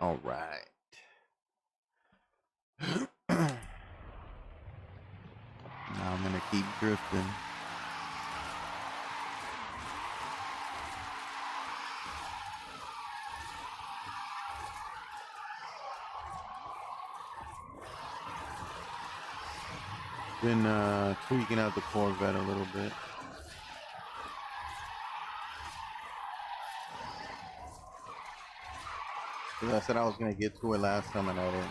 All right. Now I'm gonna keep drifting. Been tweaking out the Corvette a little bit. Cause I said I was gonna get to it last time and I didn't.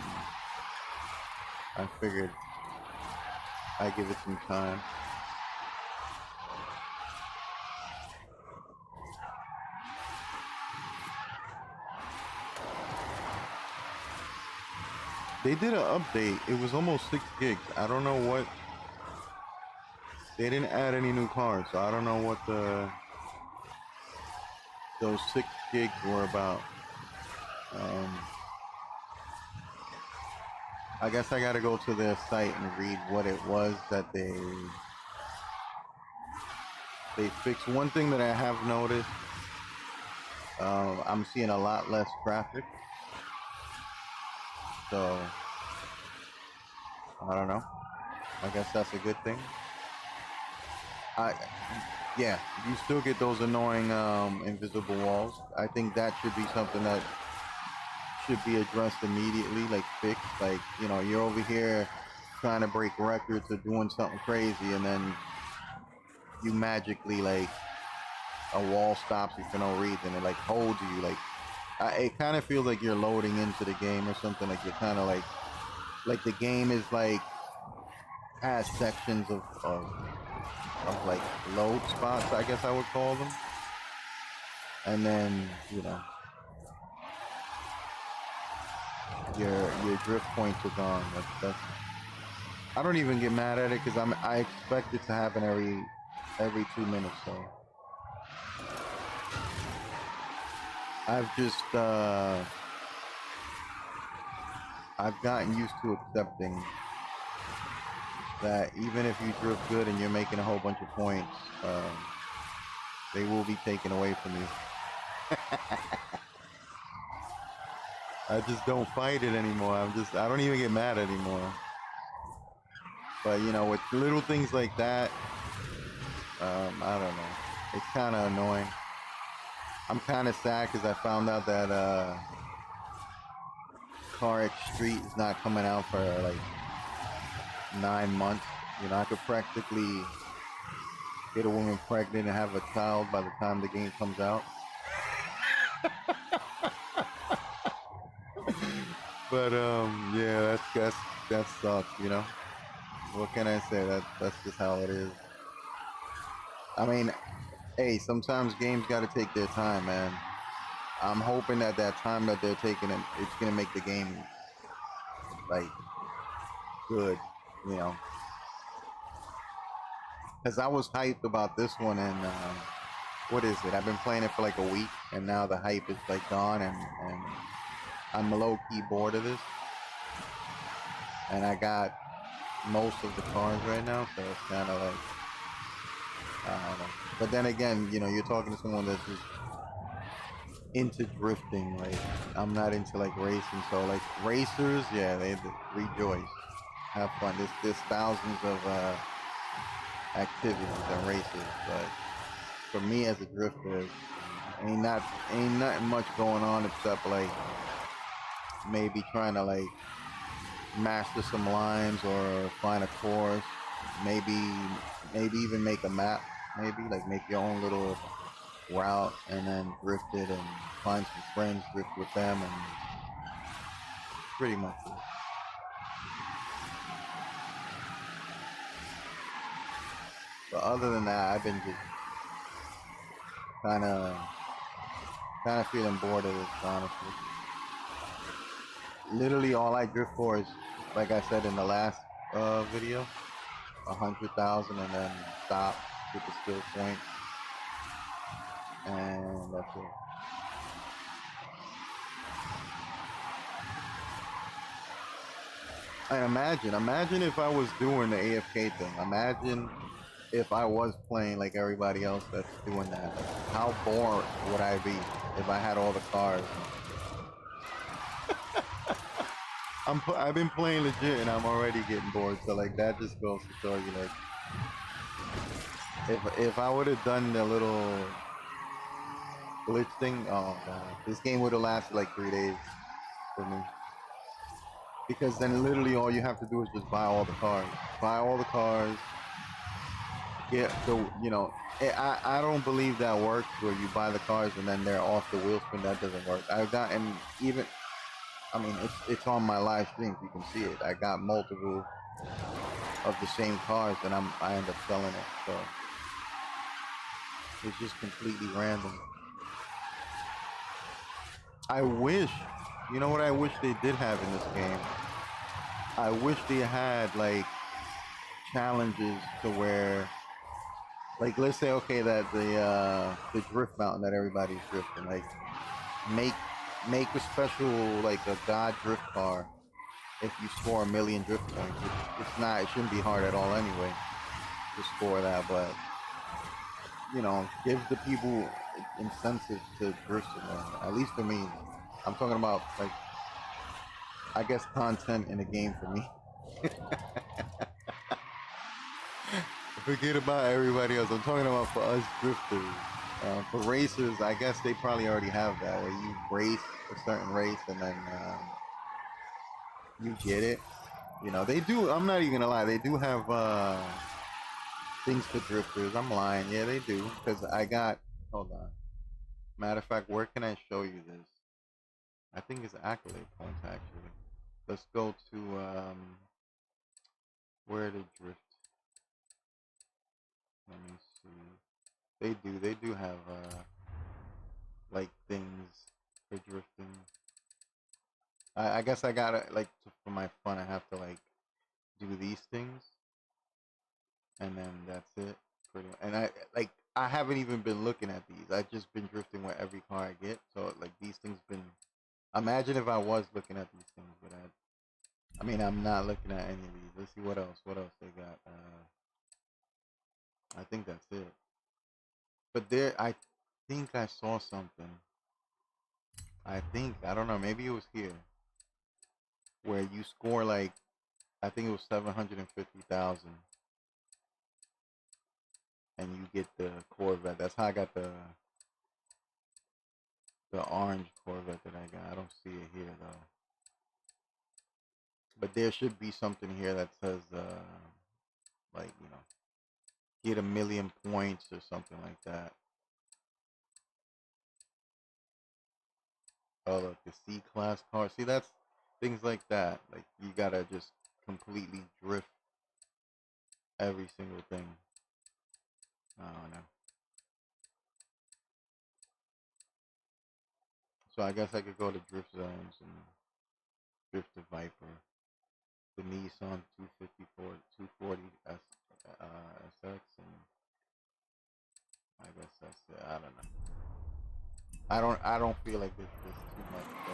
I figured I'd give it some time. They did an update. It was almost 6 gigs. I don't know what. They didn't add any new cars, so I don't know what those 6 gigs were about. I guess I gotta go to their site and read what it was that they fixed. One thing that I have noticed, I'm seeing a lot less traffic. So I don't know. I guess that's a good thing. Yeah, you still get those annoying invisible walls. I think that should be something that should be addressed immediately, like fixed. Like, you know, you're over here trying to break records or doing something crazy, and then you magically, like, a wall stops you for no reason. It like holds you. Like, it kind of feels like you're loading into the game or something. Like you're kind of like the game is like has sections of like load spots, I guess I would call them. And then, you know, your drift points are gone. That's I don't even get mad at it because I expect it to happen every 2 minutes. So I've just I've gotten used to accepting that even if you drift good and you're making a whole bunch of points, they will be taken away from you. I just don't fight it anymore. I don't even get mad anymore. But you know, with little things like that, I don't know. It's kind of annoying. I'm kind of sad because I found out that Car X Street is not coming out for like 9 months. You know, I could practically get a woman pregnant and have a child by the time the game comes out. But yeah, that sucks. You know, what can I say? That's just how it is. I mean, hey, sometimes games got to take their time, man. I'm hoping that time that they're taking, it's gonna make the game like good, you know. Because I was hyped about this one, and what is it? I've been playing it for like a week, and now the hype is like gone, and I'm low key bored of this. And I got most of the cars right now, so it's kind of like I don't know. But then again, you know, you're talking to someone that's just into drifting. Like I'm not into like racing, so like racers, yeah, they rejoice, have fun. There's thousands of activities and races, but for me as a drifter, ain't nothing much going on except like maybe trying to like master some lines or find a course, maybe even make a map, maybe like make your own little route and then drift it and find some friends, drift with them, and pretty much it. But other than that, I've been just kind of feeling bored of this, honestly. Literally, all I drift for is, like I said in the last video, 100,000, and then stop, get the skill point, and that's it. And imagine if I was doing the AFK thing. Imagine if I was playing like everybody else that's doing that. Like, how bored would I be if I had all the cars? I've been playing legit and I'm already getting bored. So like that just goes to show you like if I would have done the little glitch thing, oh god, this game would have lasted like 3 days for me. Because then literally all you have to do is just buy all the cars. Buy all the cars. Get the I don't believe that works where you buy the cars and then they're off the wheel spin. That doesn't work. I've got and even I mean it's on my live stream. You can see it. I got multiple of the same cars and I end up selling it. So it's just completely random. I wish, you know what I wish they did have in this game? I wish they had like challenges to where, like, let's say okay that the drift mountain that everybody's drifting, like make a special like a god drift car if you score 1,000,000 drift points. It shouldn't be hard at all anyway to score that, but you know, give the people incentive to drift more. At least for me, I'm talking about like I guess content in a game for me. Forget about everybody else. I'm talking about for us drifters. For racers, I guess they probably already have that where you race a certain race and then you get it. You know, they do. I'm not even gonna lie. They do have things for drifters. I'm lying. Yeah, they do. Because I got. Hold on. Matter of fact, where can I show you this? I think it's accolade points actually. Let's go to where the drift. Let me see. They do have like things for drifting. I guess I gotta like for my fun. I have to like do these things, and then that's it. Pretty. And I haven't even been looking at these. I've just been drifting with every car I get. So like these things been. Imagine if I was looking at these things, but I mean I'm not looking at any of these. Let's see what else. What else they got? I think that's it. But there, I think I saw something. I don't know. Maybe it was here where you score like I think it was 750,000, and you get the Corvette. That's how I got the orange Corvette that I got. I don't see it here though. But there should be something here that says like get 1,000,000 points or something like that. Oh look, the C class car. See that's things like that. Like you gotta just completely drift every single thing. I don't know. So I guess I could go to drift zones and drift the Viper, the Nissan 254, 240 SX, and I guess that's it. I don't know. I don't feel like this too much. So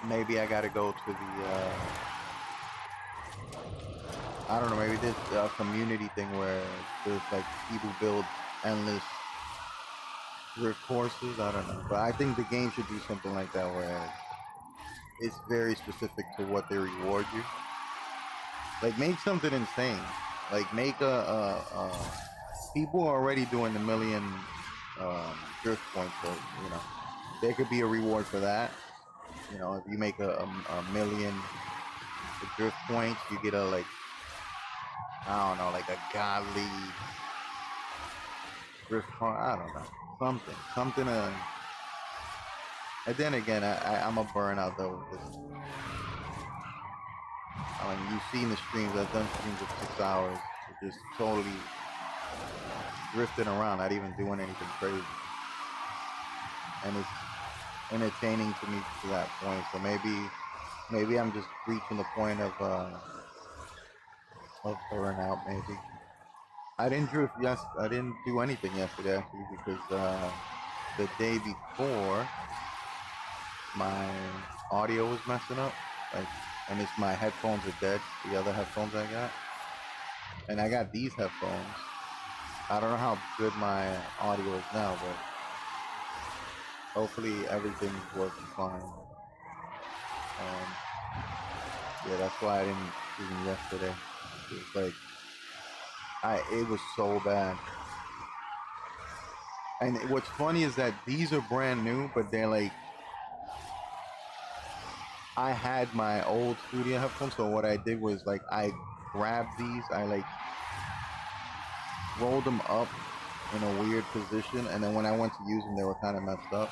maybe I gotta go to the I don't know. Maybe this community thing where there's like people build endless drift courses. I don't know, but I think the game should do something like that where it's very specific to what they reward you. Like make something insane. Like make people are already doing the 1,000,000 drift points, so there could be a reward for that. If you make a 1,000,000 drift points, you get a like I don't know, like a godly drift car. I don't know, something. And then again, I'm a burnout though. I mean, you've seen the streams. I've done streams of 6 hours, just totally drifting around, not even doing anything crazy, and it's entertaining to me to that point. So maybe I'm just reaching the point of burnout. Maybe I didn't drift. Yes, I didn't do anything yesterday actually because the day before my audio was messing up. Like, and it's my headphones are dead. The other headphones I got, and I got these headphones. I don't know how good my audio is now, but hopefully everything's working fine. Yeah, that's why I didn't even yesterday. It was like it was so bad. And what's funny is that these are brand new, but they're like I had my old studio headphones, so what I did was like I grabbed these, I like rolled them up in a weird position, and then when I went to use them, they were kind of messed up.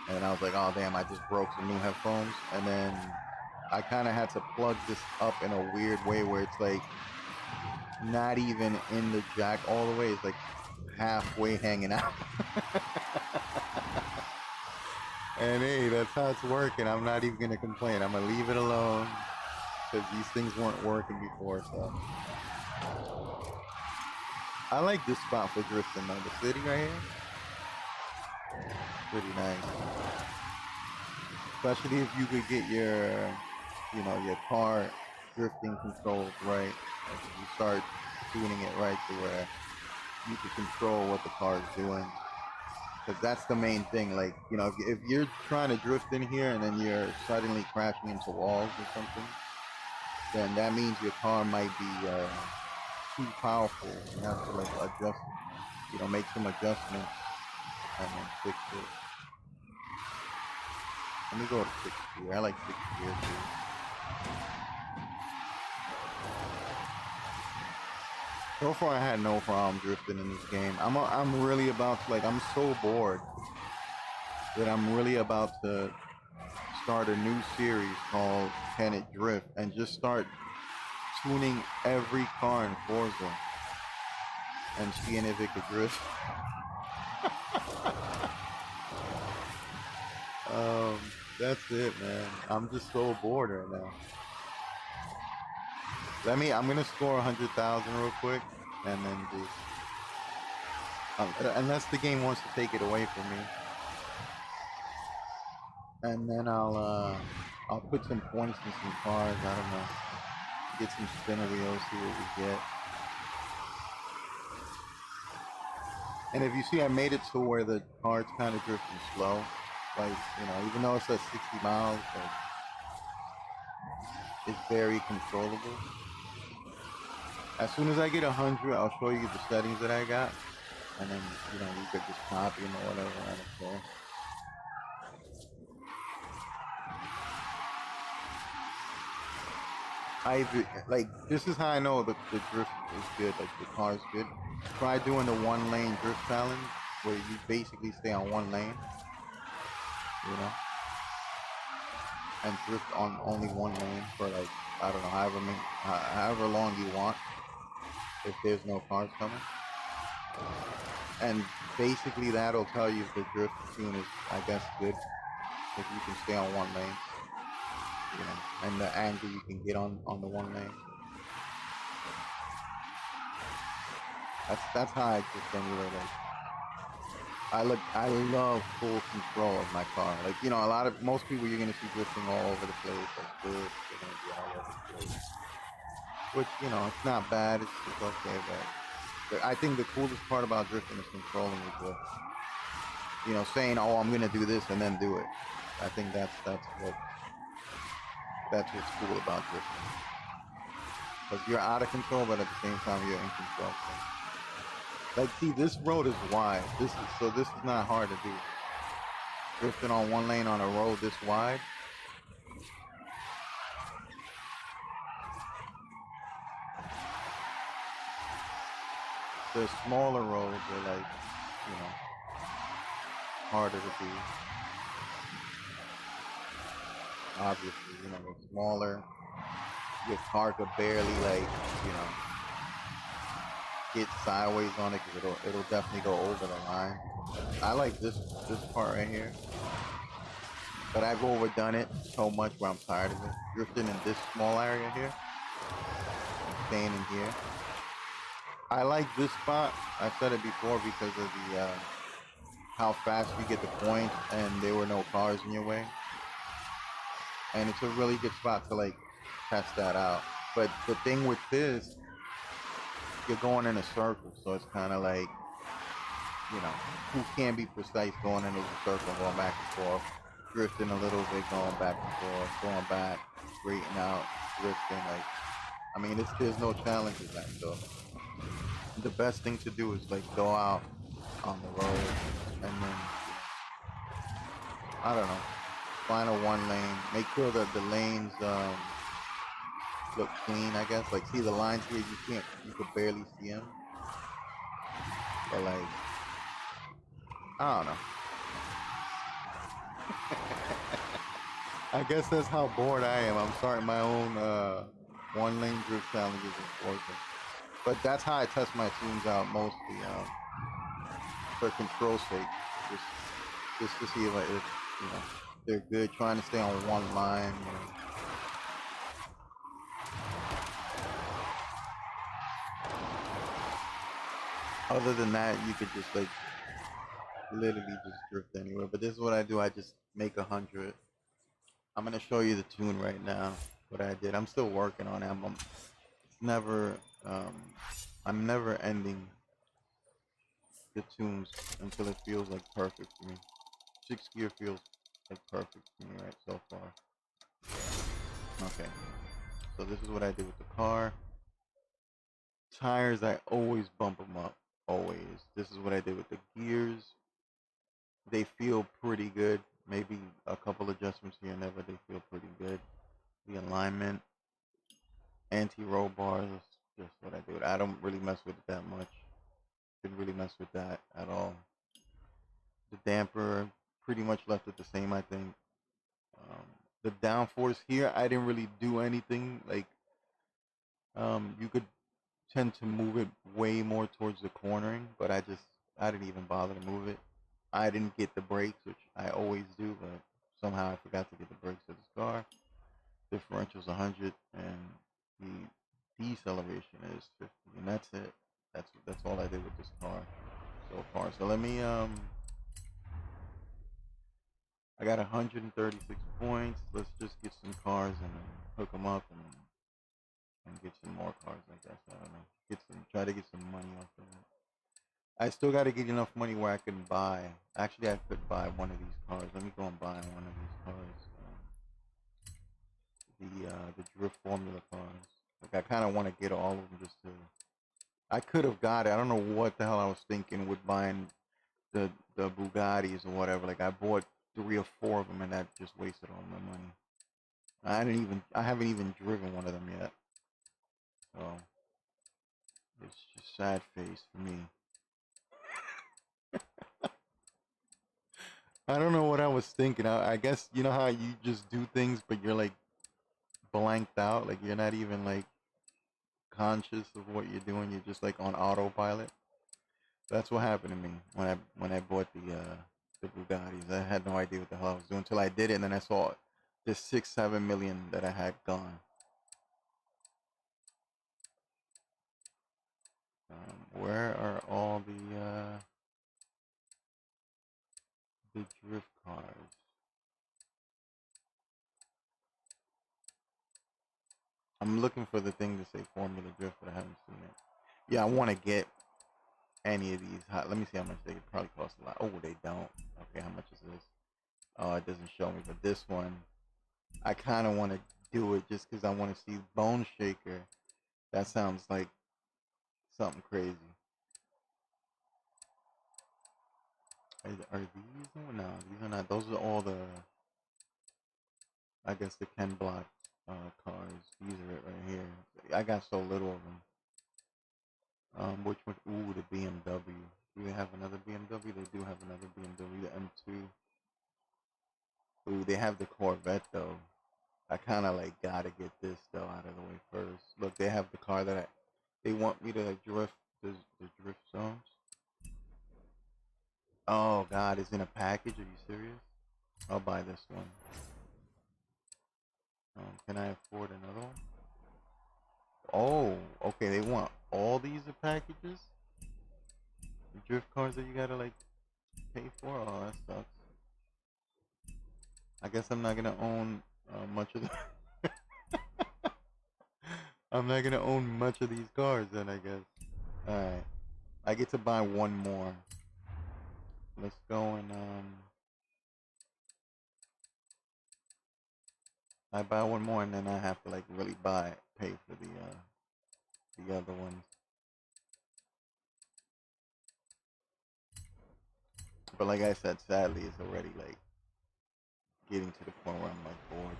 And I was like, oh damn, I just broke some new headphones. And then I kind of had to plug this up in a weird way where it's like not even in the jack all the way, it's like halfway hanging out. And hey, that's how it's working. I'm not even gonna complain. I'm gonna leave it alone because these things weren't working before. So I like this spot for drifting though. The city right here, pretty nice. Especially if you could get your, your car drifting controls right. Like if you start tuning it right to where you can control what the car is doing. Because that's the main thing. Like, if you're trying to drift in here and then you're suddenly crashing into walls or something, then that means your car might be too powerful. You have to like adjust, make some adjustments and then fix it. Let me go to 6th gear. I like 6th gear too. So far, I had no problem drifting in this game. I'm really about to, like, I'm so bored that I'm really about to start a new series called Can It Drift and just start tuning every car in Forza and seeing if it could drift. That's it, man. I'm just so bored right now. I'm gonna score 100,000 real quick, and then unless the game wants to take it away from me, and then I'll put some points in some cars. I don't know. Get some spinner wheels, see what we get. And if you see, I made it to where the car's kind of drifting slow. Like, even though it's at 60 miles, like, it's very controllable. As soon as I get 100, I'll show you the settings that I got. And then, you could just copy them or whatever, I don't care. This is how I know the drift is good, like the car is good. Try doing the 1-lane drift challenge, where you basically stay on 1 lane, and drift on only 1 lane for like, I don't know, however long you want, if there's no cars coming. And basically that'll tell you if the drift tune is, I guess, good, if you can stay on 1 lane, and the angle you can get on the 1 lane. That's how I just anyway. Like, I love full control of my car. Like, most people you're gonna see drifting all over the place. Like this, they're gonna be all over the place. Which, it's not bad. It's okay, but I think the coolest part about drifting is controlling the drift. Saying, "Oh, I'm gonna do this," and then do it. I think that's what's cool about drifting. Because you're out of control, but at the same time you're in control. Like, see, this road is wide. This is not hard to do. Drifting on 1 lane on a road this wide. The smaller roads are like, harder to do. Obviously, they're smaller. Your car could barely, like, get sideways on it, because it'll definitely go over the line. I like this part right here, but I've overdone it so much where I'm tired of it. Drifting in this small area here, staying in here. I like this spot. I said it before because of the how fast you get the points, and there were no cars in your way. And it's a really good spot to like test that out. But the thing with this, you're going in a circle, so it's kind of like, who can't be precise going into the circle, going back and forth. drifting a little bit, going back and forth, going back, straightening out, drifting. Like, I mean, there's no challenge in that. So the best thing to do is like go out on the road and then I don't know, find a one lane. Make sure that the lanes look clean. I guess like see the lines here. You could barely see them. But like I don't know. I guess that's how bored I am. I'm starting my own one lane drift challenges in Forza. But that's how I test my tunes out mostly for control sake. Just just to see if you know they're good, trying to stay on one line. You know. Other than that, you could just like literally just drift anywhere. But this is what I do. I just make 100. I'm gonna show you the tune right now. What I did. I'm still working on it. It's never. Um, I'm never ending the tunes until it feels like perfect for me. Six gear feels like perfect for me right so far. Okay. So this is what I did with the car. Tires, I always bump them up. Always. This is what I did with the gears. They feel pretty good. Maybe a couple adjustments here and there, but they feel pretty good. The alignment, anti-roll bars, just what I do. I don't really mess with it that much. Didn't really mess with that at all. The damper, pretty much left it the same, I think. Um, the downforce here, I didn't really do anything. Like, you could tend to move it way more towards the cornering, but I didn't even bother to move it. I didn't get the brakes, which I always do, but somehow I forgot to get the brakes of this car. Differential's 100, and the deceleration is 50, and that's it. That's all I did with this car so far. So let me I got 136 points. Let's just get some cars and hook them up and get some more cars. I guess I don't know. Try to get some money off of it. I still got to get enough money where I can buy. Actually, I could buy one of these cars. Let me go and buy one of these cars. The drift formula cars. Like I kind of want to get all of them just to. I could have got it. I don't know what the hell I was thinking with buying the Bugattis or whatever. Like I bought 3 or 4 of them, and that just wasted all my money. I haven't even driven one of them yet. So it's just sad face for me. I don't know what I was thinking. I guess you know how you just do things, but you're like blanked out. Like you're not even like conscious of what you're doing. You're just like on autopilot. That's what happened to me when I bought the Bugattis. I had no idea what the hell I was doing until I did it, and then I saw the 6-7 million that I had gone. Where are all the drift cars? I'm looking for the thing to say Formula Drift, but I haven't seen it. Yeah, I want to get any of these. Let me see how much they could probably cost a lot. Oh, they don't. Okay, how much is this? Oh, it doesn't show me. But this one, I kind of want to do it just because I want to see Bone Shaker. That sounds like something crazy. Are these? No, these are not. Those are all the, I guess, the Ken Block cars. These are it right here. I got so little of them. Which one? Ooh, the BMW. Do they have another BMW? They do have another BMW, the M2. Ooh, they have the Corvette though. I kind of like gotta get this though out of the way first. Look, they have the car that they want me to drift the drift zones. Oh God, it's in a package. Are you serious? I'll buy this one. Can I afford another one? Oh, okay. They want all these packages. The drift cars that you gotta like pay for. Oh, that sucks. I guess I'm not gonna own much of the. I'm not gonna own much of these cars then. I guess. All right. I get to buy one more. Let's go and I buy one more and then I have to like really pay for the other ones. But like I said, sadly, it's already like getting to the point where I'm like bored.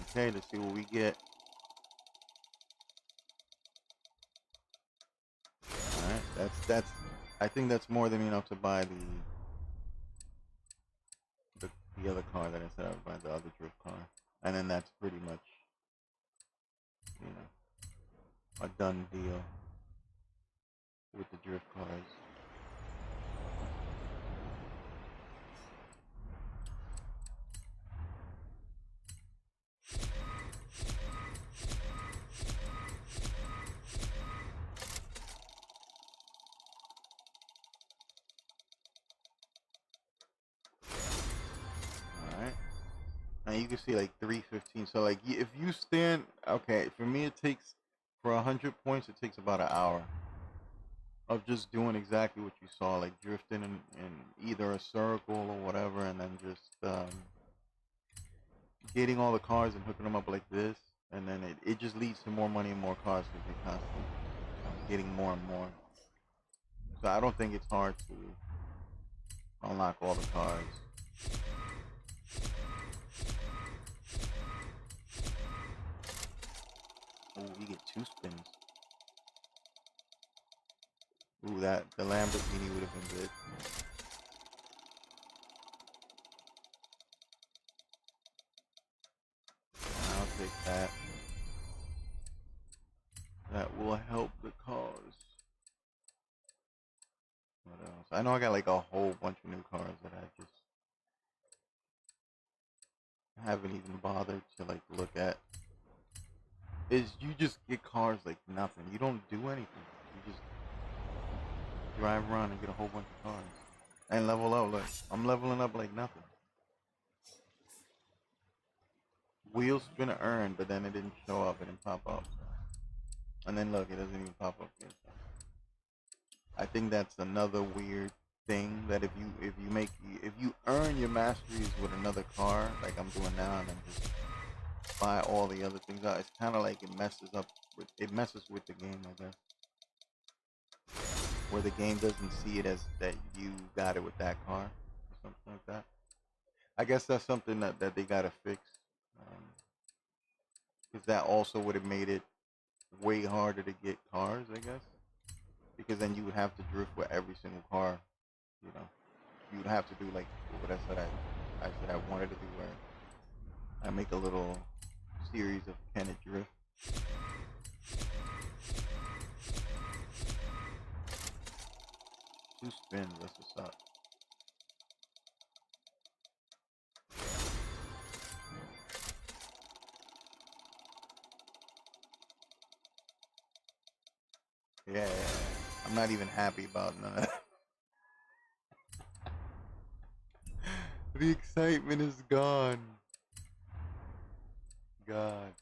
Okay, let's see what we get. All right, that's. I think that's more than enough to buy the other car that I said I would buy, the other drift car, and then that's pretty much, you know, a done deal with the drift cars. All right. Now you can see like 315. So like if you stand, okay, for me it takes, for 100 points, it takes about an hour of just doing exactly what you saw, like drifting in either a circle or whatever, and then just getting all the cars and hooking them up like this, and then it just leads to more money and more cars because you're constantly getting more and more. So I don't think it's hard to unlock all the cars. Oh, we get 2 spins. Ooh, that the Lamborghini would have been good. I'll take that. That will help the cause. What else? I know I got like a whole bunch of new cars that I just haven't even bothered to like look at. Is you just get cars like nothing. You don't do anything. You just drive around and get a whole bunch of cars and level up. Look, I'm leveling up like nothing. Wheel spinner earned, but then it didn't show up. It didn't pop up. And then look, it doesn't even pop up here. I think that's another weird thing, that if you earn your masteries with another car, like I'm doing now, and then just buy all the other things out, it's kind of like it messes with the game, I guess. Where the game doesn't see it as that you got it with that car or something like that. I guess that's something that they gotta fix. Because that also would have made it way harder to get cars, I guess. Because then you would have to drift with every single car, you know. You would have to do like what I said I wanted to do, where I make a little series of can it drift. 2 spins, that's what's up. Yeah, I'm not even happy about none of that. The excitement is gone. God.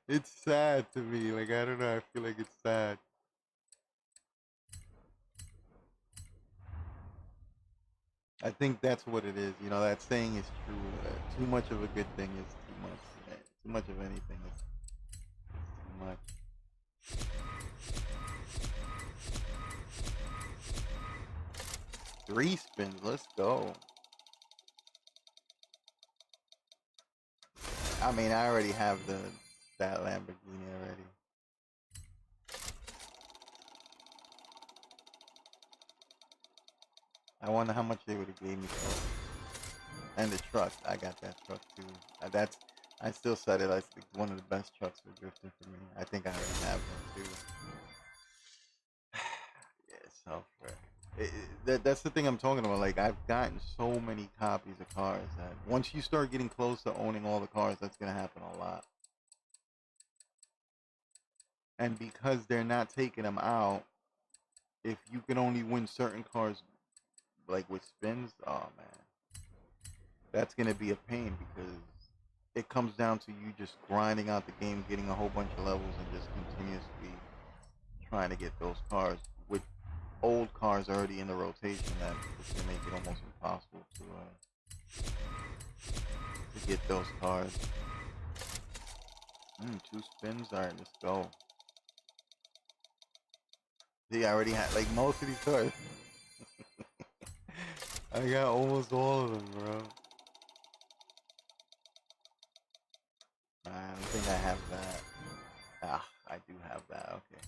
It's sad to me. Like, I don't know. I feel like it's sad. I think that's what it is. You know, that saying is true. Too much of a good thing is too much. Too much of anything is too much. 3 spins. Let's go. I mean, I already have that Lamborghini already. I wonder how much they would have gave me for it. And the truck, I got that truck too. That's I still said it as one of the best trucks for drifting for me. I think I already have one too. Yeah, so that's the thing I'm talking about. Like, I've gotten so many copies of cars that once you start getting close to owning all the cars, that's gonna happen a lot. And because they're not taking them out, if you can only win certain cars like with spins, oh man. That's gonna be a pain because it comes down to you just grinding out the game, getting a whole bunch of levels, and just continuously trying to get those cars with old cars already in the rotation. That it's gonna make it almost impossible to get those cars. Two spins. All right, let's go. See, I already had like most of these cars. I got almost all of them, bro. I don't think I have that. Ah, I do have that. Okay.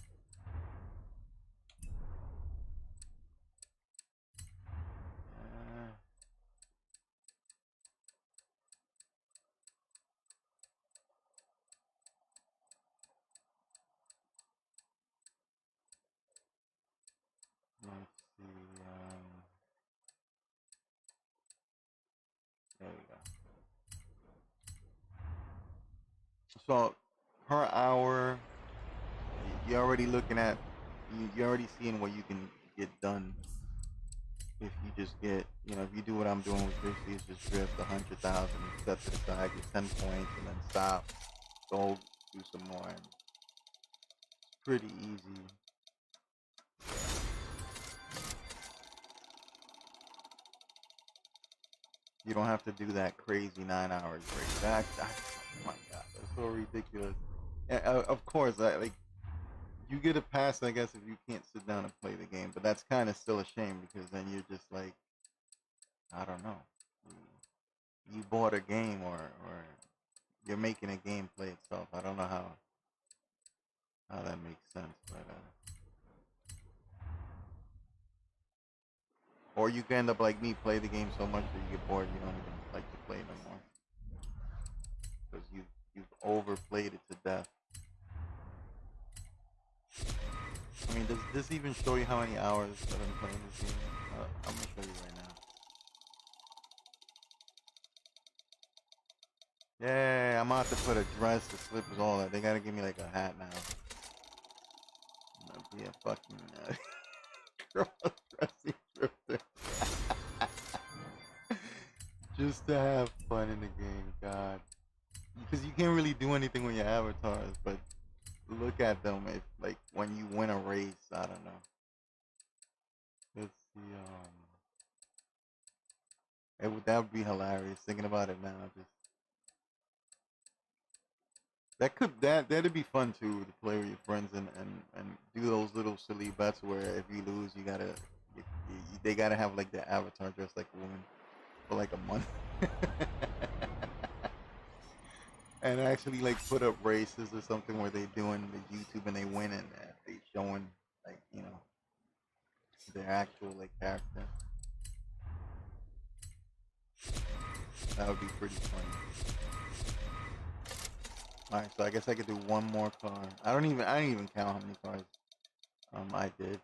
Let's see. There we go. So per hour, you're already looking at, you're already seeing what you can get done if you just get, if you do what I'm doing with Christy, is just drift 100,000, set to the side, get 10 points, and then stop, go do some more. And it's pretty easy. You don't have to do that crazy 9 hours race. Oh my god, that's so ridiculous. And, of course, you get a pass, I guess, if you can't sit down and play the game, but that's kind of still a shame because then you're just like, I don't know, you bought a game or you're making a game play itself. I don't know how that makes sense, but or you can end up like me, play the game so much that you get bored, you don't even like to play no more because you've overplayed it to death. I mean, does this even show you how many hours that I'm playing this game? I'm gonna show you right now. Yeah, I'm about to put a dress, the slippers, all that. They gotta give me like a hat now. I'm gonna be a fucking cross-dressing drifter. Just to have fun in the game, God. Because you can't really do anything with your avatars, but look at them if like when you win a race. I don't know. Let's see. That would be hilarious. Thinking about it now, just that'd be fun too to play with your friends and do those little silly bets where if you lose, they gotta have like their avatar dressed like a woman for like a month. And actually like put up races or something where they doing the YouTube and they win and they showing like their actual like character. That would be pretty funny. All right, so I guess I could do one more car. I didn't even count how many cars I did.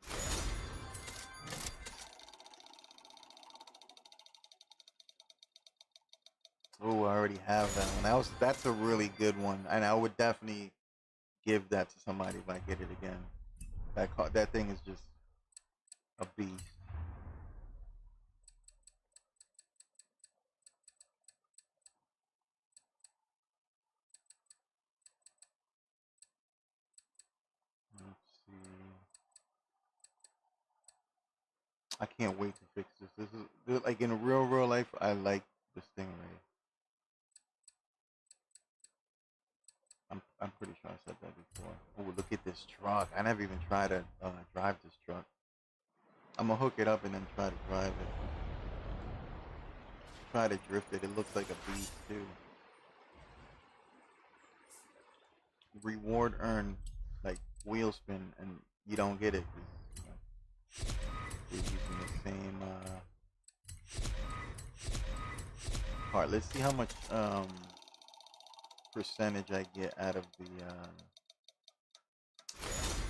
Oh, I already have that one. That's a really good one, and I would definitely give that to somebody if I get it again. That thing is just a beast. Let's see. I can't wait to fix this. This is like in real life. I like the Stingray. I'm pretty sure I said that before. Oh, look at this truck. I never even tried to drive this truck. I'm gonna hook it up and then try to drive it. Try to drift it. It looks like a beast too. Reward earned, like wheel spin, and you don't get it because you're using the same part. Let's see how much percentage I get out of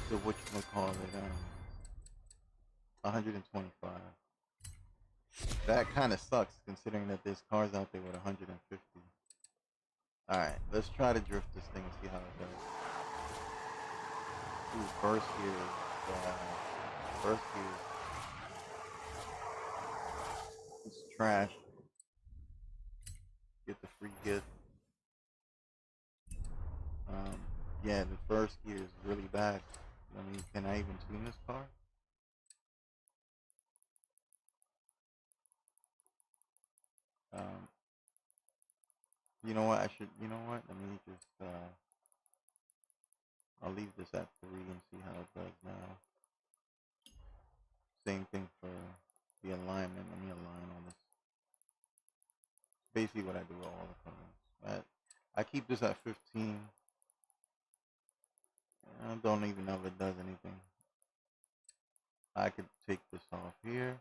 the whatchamacallit, 125. That kind of sucks considering that there's cars out there with 150. Alright, let's try to drift this thing and see how it does. Ooh, first gear. First gear. It's trash. good. Um, yeah, the first gear is really bad. I mean, can I even tune this car? Um, you know what? I should. You know what? Let me just. I'll leave this at 3 and see how it does now. Same thing for the alignment. Let me align on this. Basically, what I do with all the cars. I keep this at 15. I don't even know if it does anything. I could take this off here.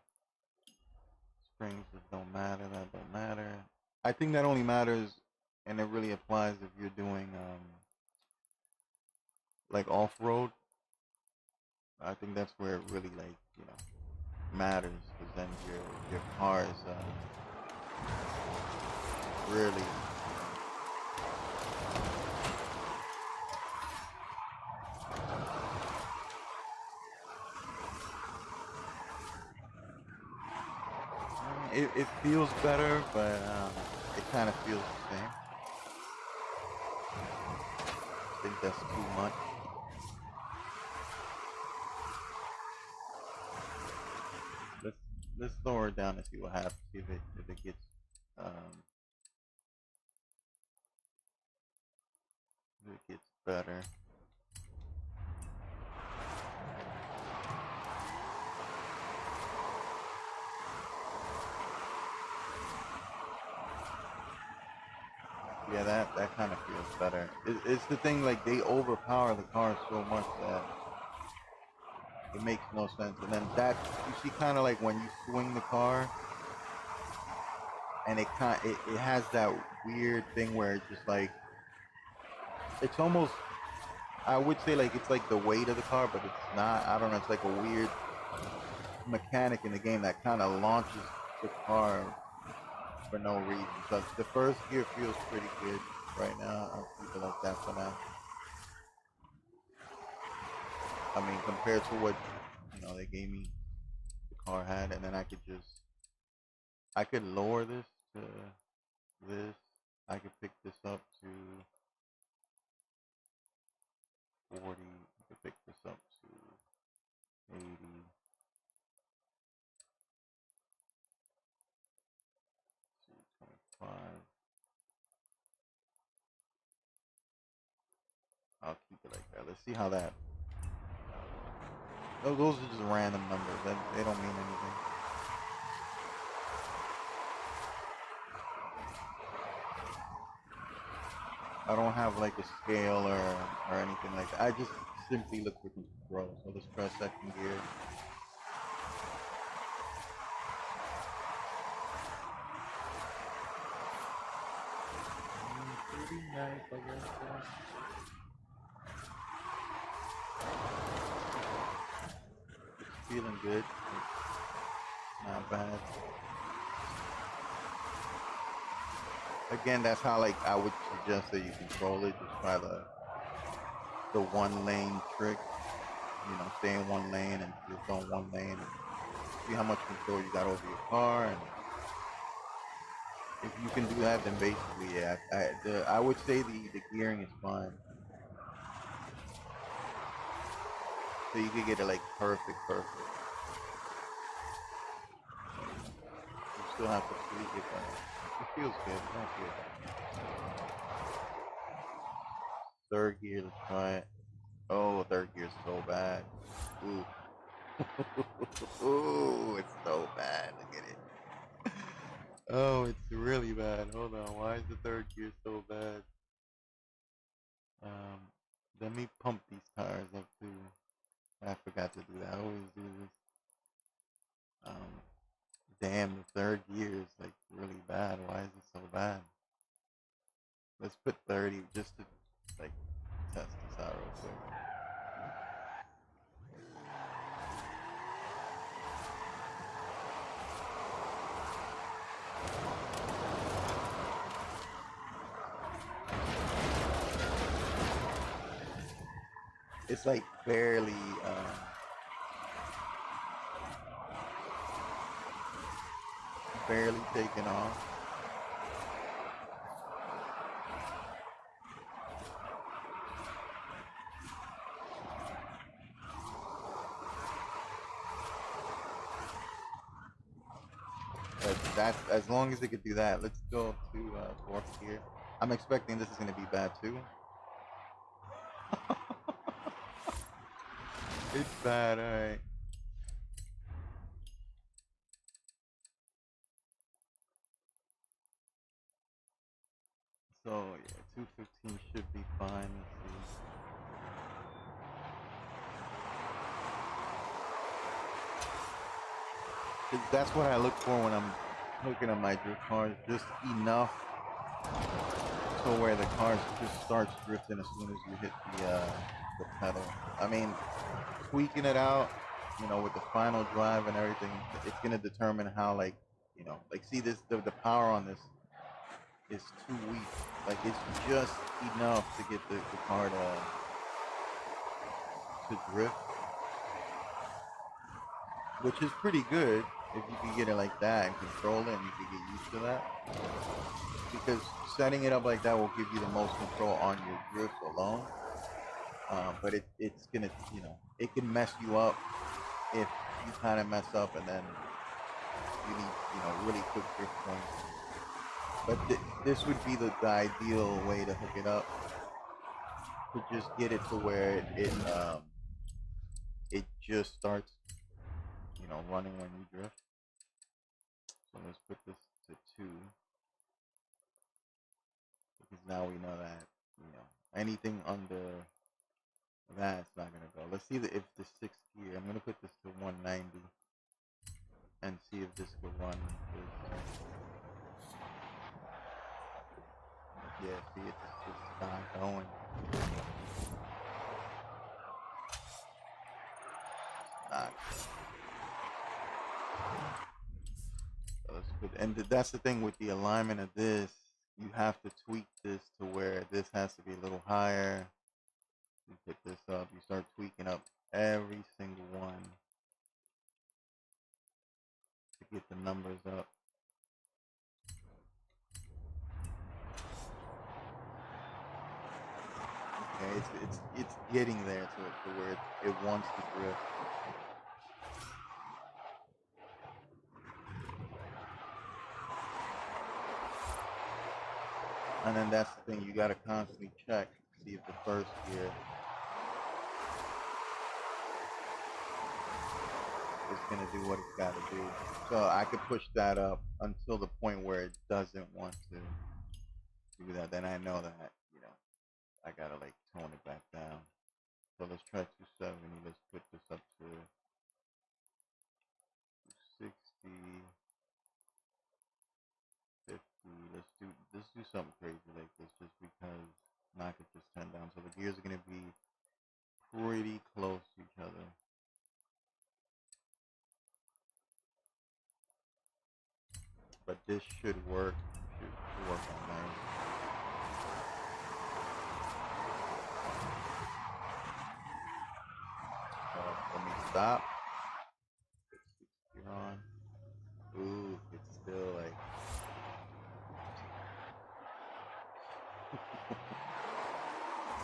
Springs just don't matter. That don't matter. I think that only matters, and it really applies if you're doing like off road. I think that's where it really matters, because then your car is really it feels better, but it kind of feels the same. I think that's too much. Let's lower it down and see what happens. See if it gets um if it gets better. Yeah, that kind of feels better. It's the thing, like, they overpower the car so much that it makes no sense. And then that, you see, kind of like when you swing the car, and it has that weird thing where it's just like, it's almost, I would say, like, it's like the weight of the car, but it's not. I don't know. It's like a weird mechanic in the game that kind of launches the car for no reason. So the first gear feels pretty good right now. I'll keep it like that for now. I mean, compared to what they gave me, the car had, and then I could lower this to this. I could pick this up to 40. I could pick this up to 80. To 25. I'll keep it like that. Let's see how that. Those are just random numbers. They don't mean anything. I don't have like a scale or anything like that. I just simply look for control. So let's press second gear. Pretty nice, I guess. It's feeling good. It's not bad. Again, that's how I would suggest that you control it. Just try the one lane trick. Stay in one lane and just on one lane. And see how much control you got over your car. And if you can do that, then basically, yeah, I would say the gearing is fine. So you could get it like perfect. You still have to tweak it, but it feels good. It don't feel bad. Third gear, let's try it. Oh, third gear's so bad. Ooh. Ooh, it's so bad. Look at it. Oh, it's really bad. Hold on. Why is the third gear so bad? Um, Let me pump these tires up too. I forgot to do that. I always do this. Damn, the third gear is like really bad. Why is it so bad? Let's put 30 just to like test this out real quick. It's like barely taking off. That's as long as it could do that. Let's go to fourth gear. I'm expecting this is gonna be bad too. It's bad, alright. So yeah, 215 should be fine. Let's see. That's what I look for when I'm looking at my drift cars. Just enough to where the car just starts drifting as soon as you hit the pedal. I mean, tweaking it out, you know, with the final drive and everything, it's gonna determine how, like, you know, like, see this, the power on this is too weak. Like, it's just enough to get the car to drift, which is pretty good if you can get it like that and control it, and you can get used to that. Because setting it up like that will give you the most control on your drift alone. But it's gonna, you know, it can mess you up if you kind of mess up and then you need, you know, really quick drift points. But this would be the ideal way to hook it up, to just get it to where it just starts, you know, running when you drift. So let's put this to 2, because now we know that, you know, anything under that's not gonna go. Let's see if the 6th gear. I'm gonna put this to 190 and see if this will run this. Yeah, see, it's just not going. Not. So let's put, and that's the thing with the alignment of this. You have to tweak this to where this has to be a little higher. You put this up. You start tweaking up every single one to get the numbers up. Okay, it's getting there to where it wants to drift. And then that's the thing, you gotta constantly check, see if the first gear is gonna do what it's gotta do. So I could push that up until the point where it doesn't want to do that. Then I know that, you know, I gotta like tone it back down. So let's try 270. Let's put this up to 60, 50. Let's do something crazy like this, just because knock it just 10 down. So the gears are gonna be pretty close to each other. But this should work. Should work on nice. Let me stop. You're on. Ooh, it's still like.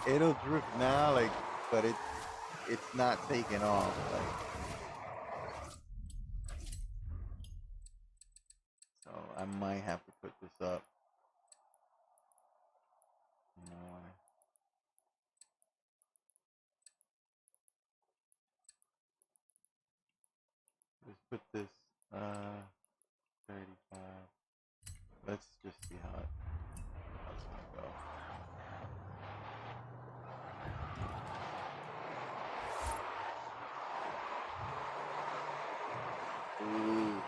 It'll drift now, like, but it's not taking off. Like, so I might have to put this up. More. Let's put this 35. Let's just see how it's gonna go. Ooh.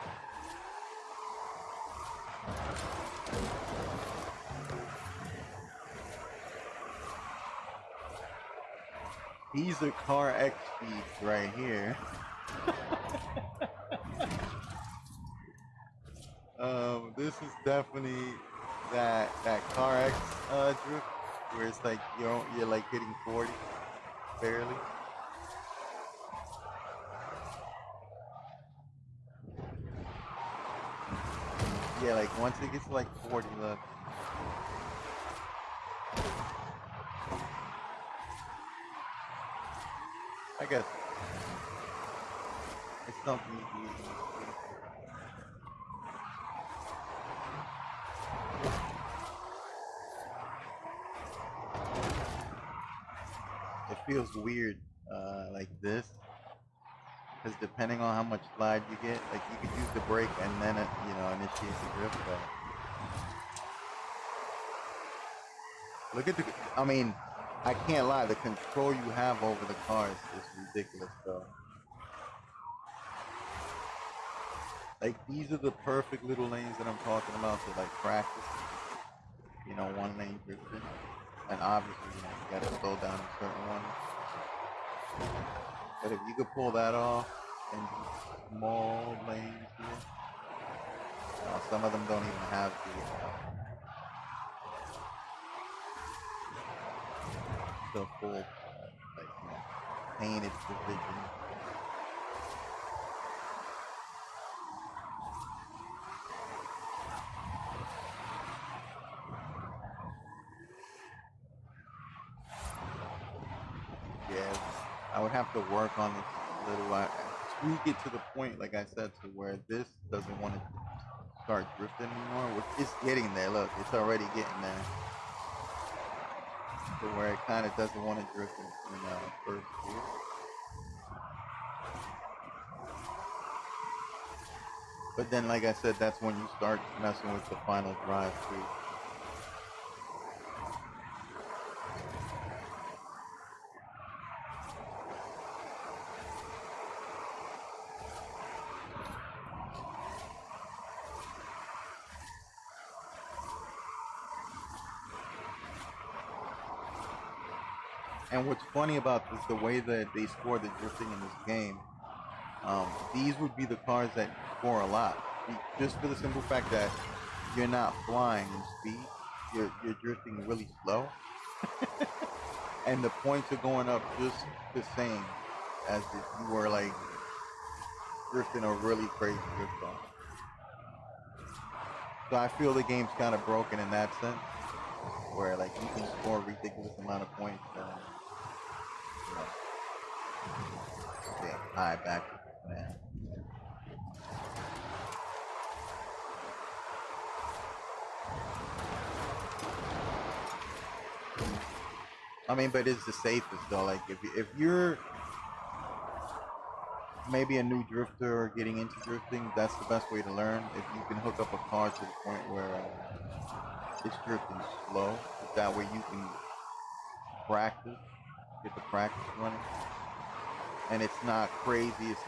These are car X speeds right here. This is definitely that car X drift where it's like you're like hitting 40 barely. Yeah, like once it gets to like 40, look. I guess it's something you do. feels weird, like this, because depending on how much slide you get, like you could use the brake and then initiate the drift. But look at the, I mean, I can't lie, the control you have over the cars is ridiculous, though. Like, these are the perfect little lanes that I'm talking about to like practice, one lane drifting. And obviously, you gotta slow down in certain ones. But if you could pull that off in small lanes here, some of them don't even have the full, painted division. Yeah, I would have to work on this a little. Tweak it to the point, like I said, to where this doesn't want to start drifting anymore, which it's getting there. Look, it's already getting there. To where it kind of doesn't want to drift in first gear. But then, like I said, that's when you start messing with the final drive too. And what's funny about this, the way that they score the drifting in this game, these would be the cars that score a lot. Just for the simple fact that you're not flying in speed, you're drifting really slow. And the points are going up just the same as if you were like drifting a really crazy drift on. So I feel the game's kind of broken in that sense, where like you can score a ridiculous amount of points. High back, man. I mean, but it's the safest though. Like if you're maybe a new drifter or getting into drifting, that's the best way to learn. If you can hook up a car to the point where it's drifting slow, that way you can practice, get the practice running, and it's not crazy. It's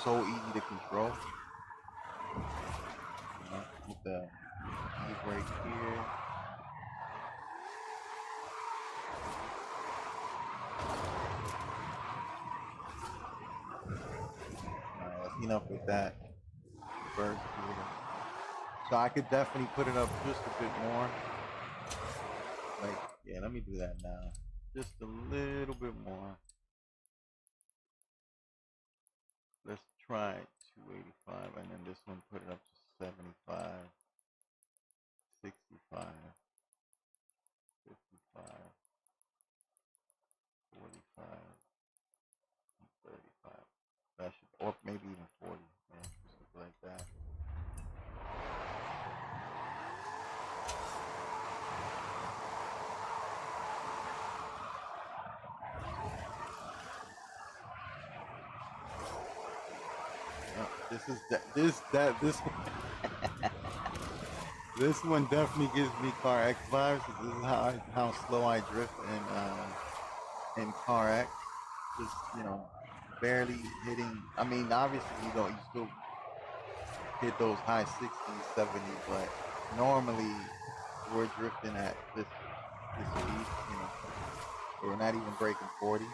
so easy to control. With the e-brake here. Enough with that first gear. So I could definitely put it up just a bit more. Like, yeah, let me do that now. Just a little bit more. Let's try 285, and then this one put it up to 75, 65, 55, 45, 35. That should, or maybe even 40, man, something like that. This this one definitely gives me Car X vibes. This is how slow I drift in Car X. Just barely hitting. I mean, obviously you still hit those high 60s, 70s, but normally we're drifting at this speed. We're not even breaking 40.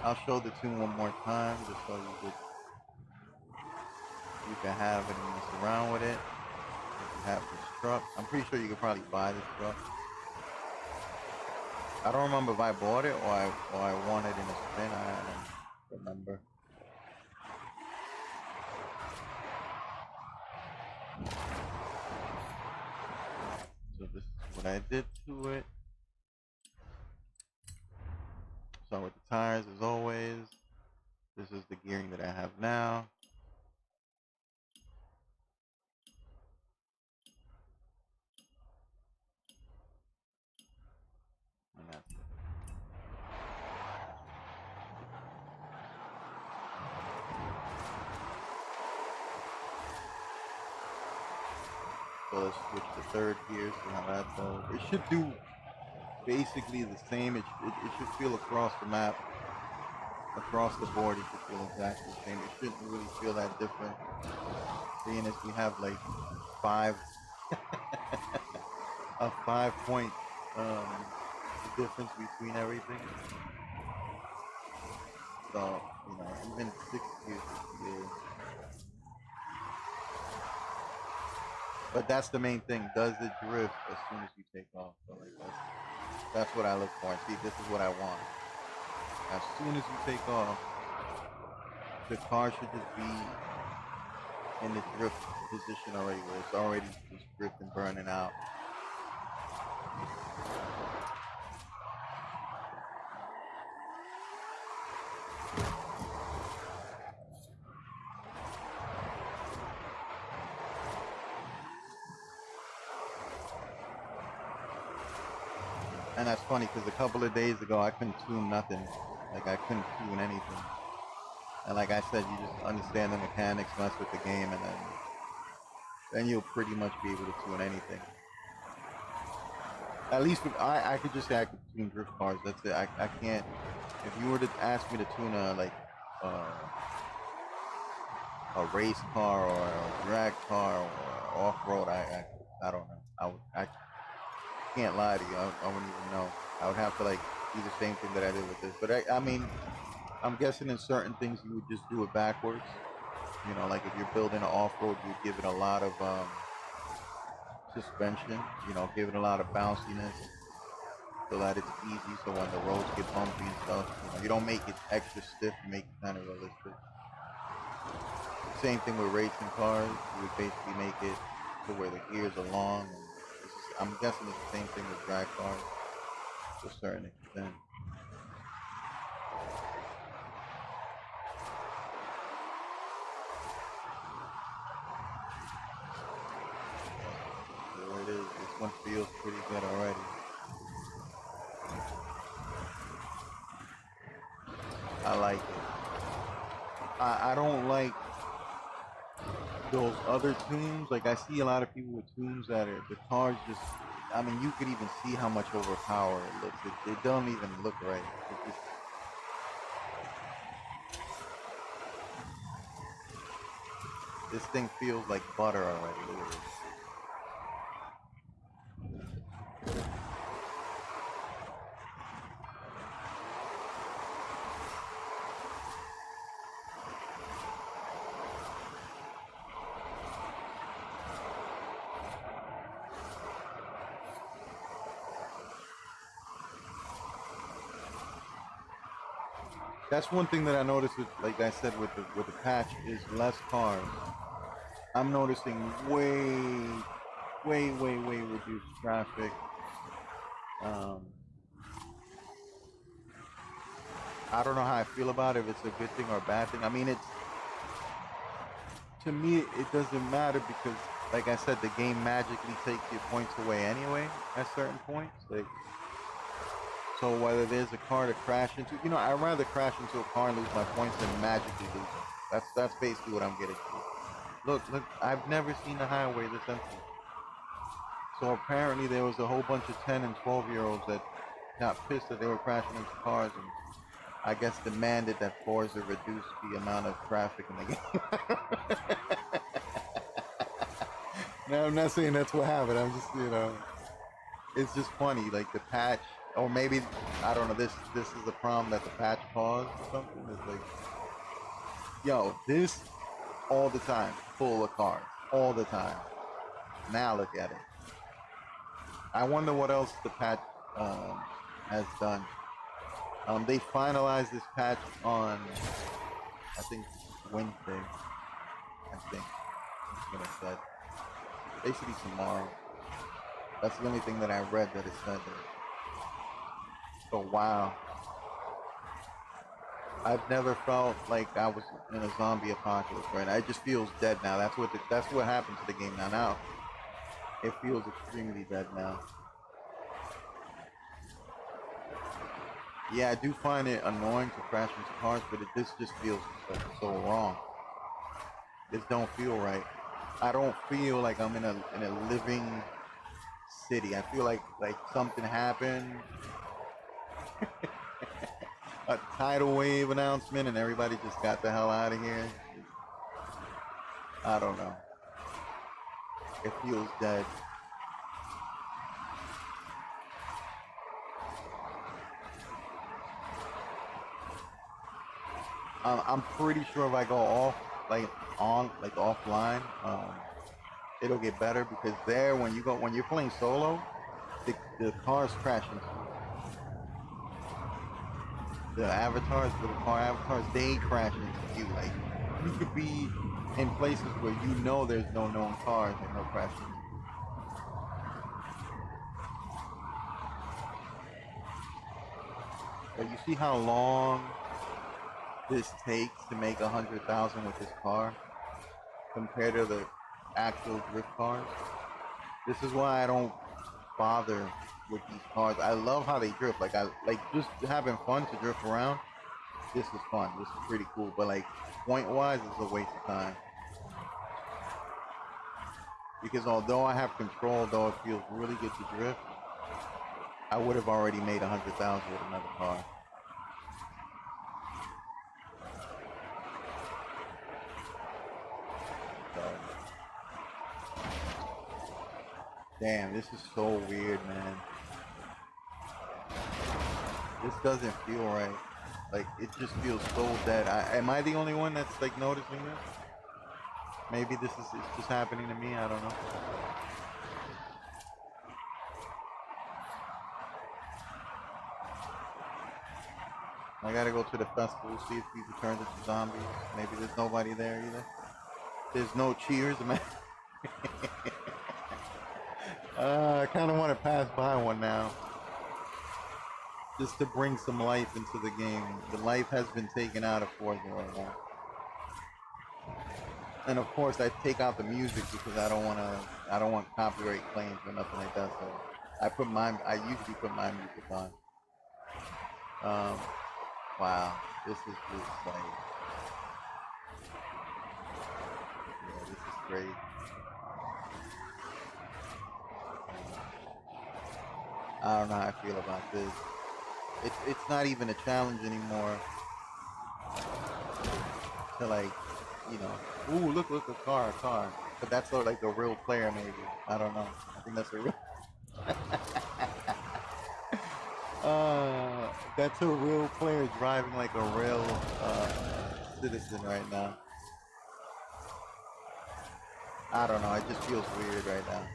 I'll show the tune one more time just so you can have it and mess around with it. You have this truck. I'm pretty sure you could probably buy this truck. I don't remember if I bought it or I won it in a spin. I don't remember. So this is what I did to it. So with the tires, as always, this is the gearing that I have now. And that's it. So let's switch to third gear, see how that does. It should do basically the same. It should feel across the map, across the board, it should feel exactly the same. It shouldn't really feel that different, seeing as we have like a 5 point difference between everything. So, you know, even 6 gears is good. But that's the main thing. Does it drift as soon as you take off? So like that's what I look for. And see, this is what I want. As soon as you take off, the car should just be in the drift position already, where it's already just drifting, burning out. And that's funny because a couple of days ago I couldn't tune nothing. Like I couldn't tune anything. And like I said, you just understand the mechanics, mess with the game, and then you'll pretty much be able to tune anything. At least I could just say I could tune drift cars. That's it. I can't. If you were to ask me to tune a race car or a drag car or off-road, I don't know. I can't lie to you. I wouldn't even know. I would have to like do the same thing that I did with this. But I mean, I'm guessing in certain things you would just do it backwards. You know, like if you're building an off-road, you'd give it a lot of suspension. You know, give it a lot of bounciness so that it's easy. So when the roads get bumpy and stuff, you don't make it extra stiff. You make it kind of realistic. Same thing with racing cars. You would basically make it to where the gears are long. And I'm guessing it's the same thing with drag cars to a certain extent. There it is. This one feels pretty good already. I like it. I don't like those other tunes. Like I see a lot of people with tunes that are the cars just. I mean, you could even see how much overpowered it looks. It don't even look right. This thing feels like butter already. Look at this. That's one thing that I noticed with, like I said, with the patch is less cars. I'm noticing way reduced traffic. I don't know how I feel about it, if it's a good thing or a bad thing. I mean, to me, it doesn't matter because, like I said, the game magically takes your points away anyway at certain points. Like, so whether there's a car to crash into, I'd rather crash into a car and lose my points than magically lose them. That's basically what I'm getting to. Look, I've never seen a highway this empty. So apparently there was a whole bunch of 10 and 12-year-olds that got pissed that they were crashing into cars and I guess demanded that Forza reduce the amount of traffic in the game. Now, I'm not saying that's what happened. I'm just, it's just funny. Like the patch, or maybe, I don't know, this is a problem that the patch caused or something. It's like, yo, this all the time, full of cars, all the time. Now look at it. I wonder what else the patch has done. They finalized this patch on, I think, Wednesday. I think that's what I said. Basically tomorrow. That's the only thing that I read that it said that. So wow, I've never felt like I was in a zombie apocalypse right now. It just feels dead now. That's what happened to the game now. Now it feels extremely dead now. Yeah, I do find it annoying to crash into cars, but this just feels so wrong. This don't feel right. I don't feel like I'm in a living city. I feel like something happened, a tidal wave announcement, and everybody just got the hell out of here. I don't know. It feels dead. I'm pretty sure if I go off, like like offline, it'll get better because there, when you're playing solo, the cars crash into the avatars, little car avatars, they crash into you. Like you could be in places where you know there's no known cars and no crashing. But you see how long this takes to make 100,000 with this car compared to the actual drift cars. This is why I don't bother with these cars. I love how they drift. Like I like just having fun to drift around. This is fun. This is pretty cool. But like point wise, it's a waste of time. Because although I have control, though it feels really good to drift, I would have already made 100,000 with another car. So, damn, this is so weird, man. This doesn't feel right. Like it just feels so dead. Am I the only one that's like noticing this? Maybe it's just happening to me. I don't know. I gotta go to the festival, see if people turn into zombies. Maybe there's nobody there either. There's no cheers, man. I kind of want to pass by one now, just to bring some life into the game. The life has been taken out of Forza right now. And of course, I take out the music because I don't want copyright claims or nothing like that. So I usually put my music on. Um, wow, this is just like, yeah, this is great. I don't know how I feel about this. It's not even a challenge anymore to like, you know, ooh, look, a car. But that's sort of like a real player, maybe. I don't know. I think that's a real. That's a real player driving like a real citizen right now. I don't know. It just feels weird right now.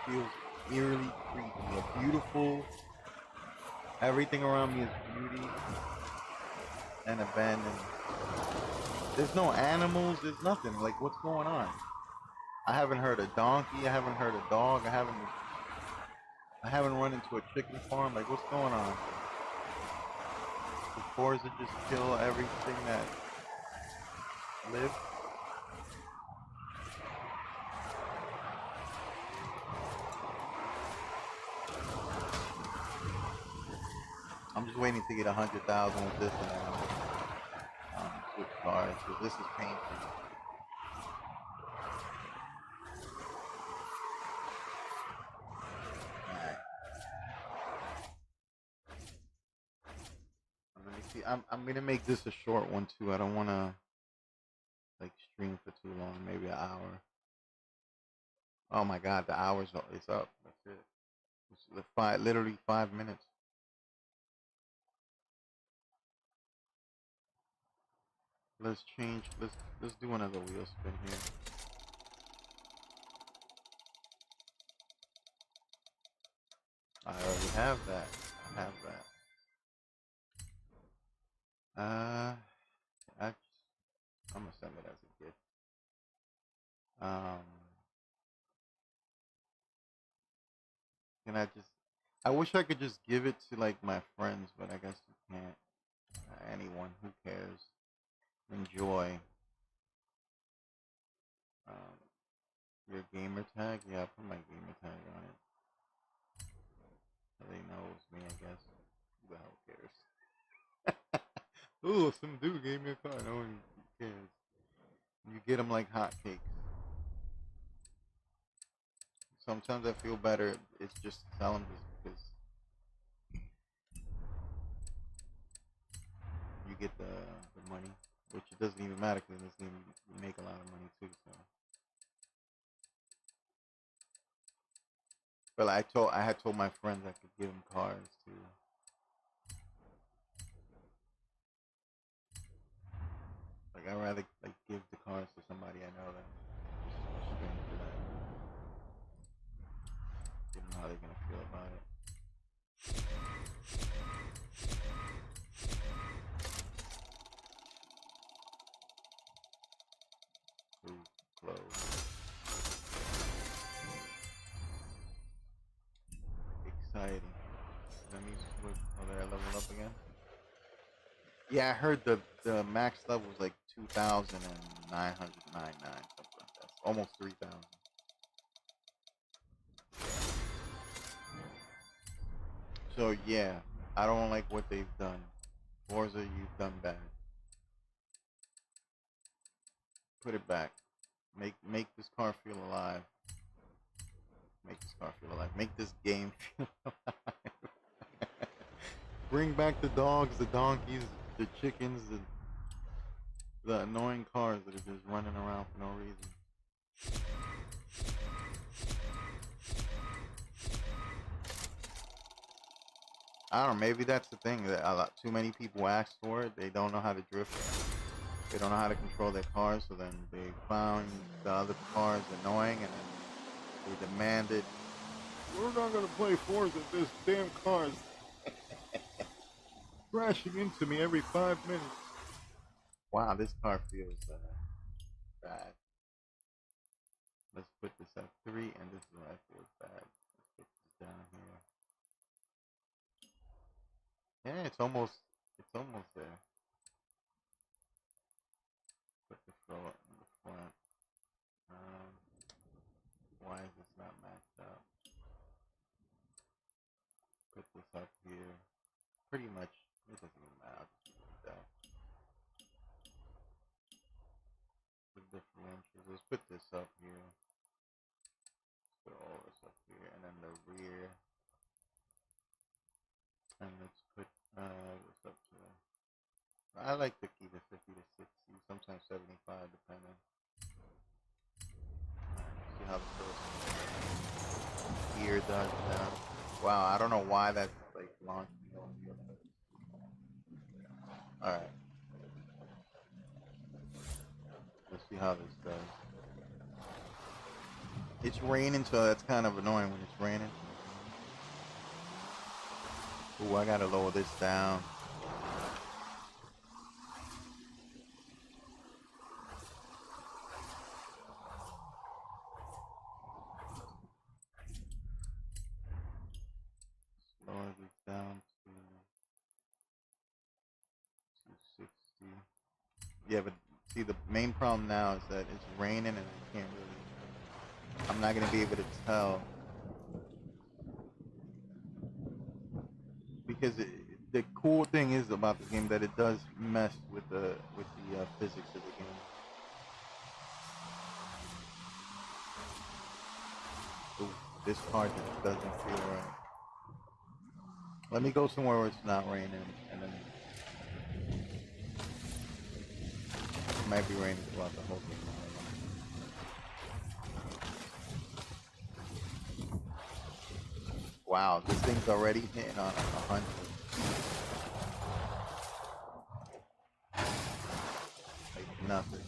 Feels eerily creepy. A beautiful. Everything around me is beauty and abandoned. There's no animals. There's nothing. Like, what's going on? I haven't heard a donkey. I haven't heard a dog. I haven't run into a chicken farm. Like, what's going on? Did Forza just kill everything that lived? I'm just waiting to get 100,000 with this and switch cars because this is painful. Alright, let me see. I'm gonna make this a short one too. I don't wanna like stream for too long. Maybe an hour. Oh my God, the hour's it's up. That's it. It's literally 5 minutes. Let's change. Let's do another wheel spin here. I already have that. I have that. I, I'm gonna send it as a gift. Um, can I just? I wish I could just give it to like my friends, but I guess you can't. Anyone who cares, enjoy. Um, your gamer tag? Yeah, I put my gamer tag on it. So they know it's me, I guess. Who the hell cares? Ooh, some dude gave me a car. No one cares. You get them like hotcakes. Sometimes I feel better. It's just to tell them just because you get the money, which it doesn't even matter because in this game you make a lot of money too. So, but I had told my friends I could give them cars too. Like I'd rather like give the cars to somebody I know than a stranger that you don't know how they're gonna feel about it. Ooh, close. Exciting. Let me switch. Oh, did I level up again? Yeah, I heard the max level was like 2,999, something like that. Almost 3,000. So yeah, I don't like what they've done. Forza, you've done bad. Put it back. Make this car feel alive. Make this car feel alive. Make this game feel alive. Bring back the dogs, the donkeys, the chickens, the annoying cars that are just running around for no reason. I don't know. Maybe that's the thing that a lot too many people ask for it. They don't know how to drift. They don't know how to control their cars. So then they found the other cars annoying, and then they demanded, "We're not gonna play Forza. This damn car's crashing into me every 5 minutes." Wow, this car feels bad. Let's put this at 3, and this is why it feels bad. Let's put this down here. Yeah, it's almost there. Put the floor in the front. Um, why is this not maxed out? Put this up here. Pretty much, it doesn't even matter. I'll just keep it down. The differentials. Let's put this up here. Put all this up here, and then the rear. And let's put this up to. I like to keep it 50 to 60, sometimes 75, depending. See how the first gear does now. Wow, I don't know why that's like launching. Alright, let's see how this does. It's raining, so that's kind of annoying when it's raining. Ooh, I gotta lower this down. Lower this down to 260. Yeah, but see, the main problem now is that it's raining and I can't really. I'm not gonna be able to tell because the cool thing is about the game that it does mess with the physics of the game. Ooh, this car just doesn't feel right. Let me go somewhere where it's not raining, and then it might be raining throughout the whole game. Wow, this thing's already hitting on 100. Like nothing.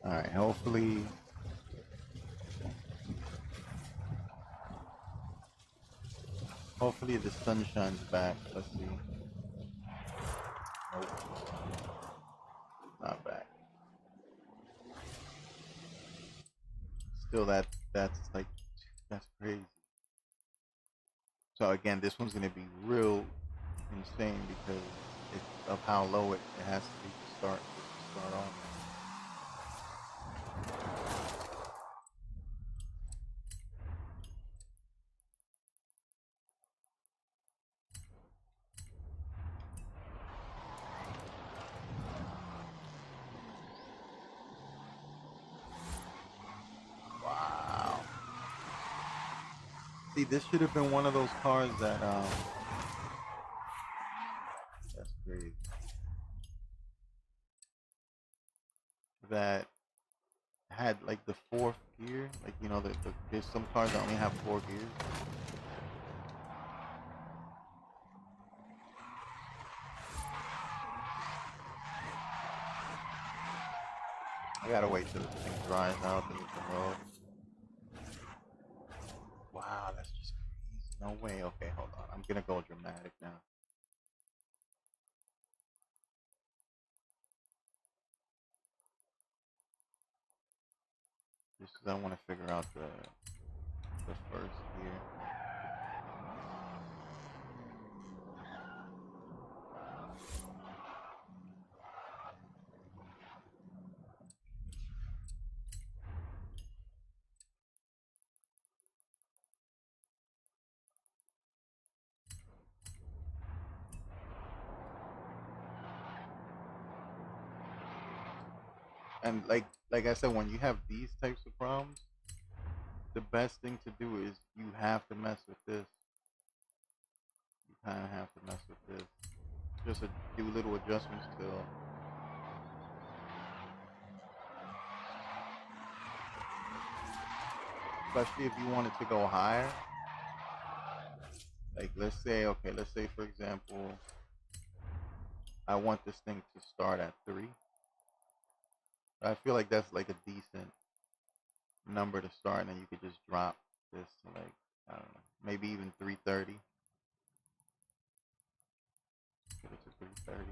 Alright. hopefully. Hopefully the sun shines back. Let's see. Nope, not back. Still, that's crazy. So again, this one's gonna be real insane because of how low it has to be to start off. Wow. See, this should have been one of those cars that that's crazy. That had like the fourth gear, like you know, there's some cars that only have 4 gears. I gotta wait till the thing dries out and we can roll. Wow, that's just crazy. No way. Okay, hold on. I'm gonna go dramatic now. Just 'cause I want to figure out the first gear. And like I said, when you have these types of problems, the best thing to do is you have to mess with this. You kind of have to mess with this. Just do little adjustments till. Especially if you want it to go higher. Like let's say for example, I want this thing to start at 3. I feel like that's like a decent number to start, and then you could just drop this to like, I don't know, maybe even 330. Get it to 330.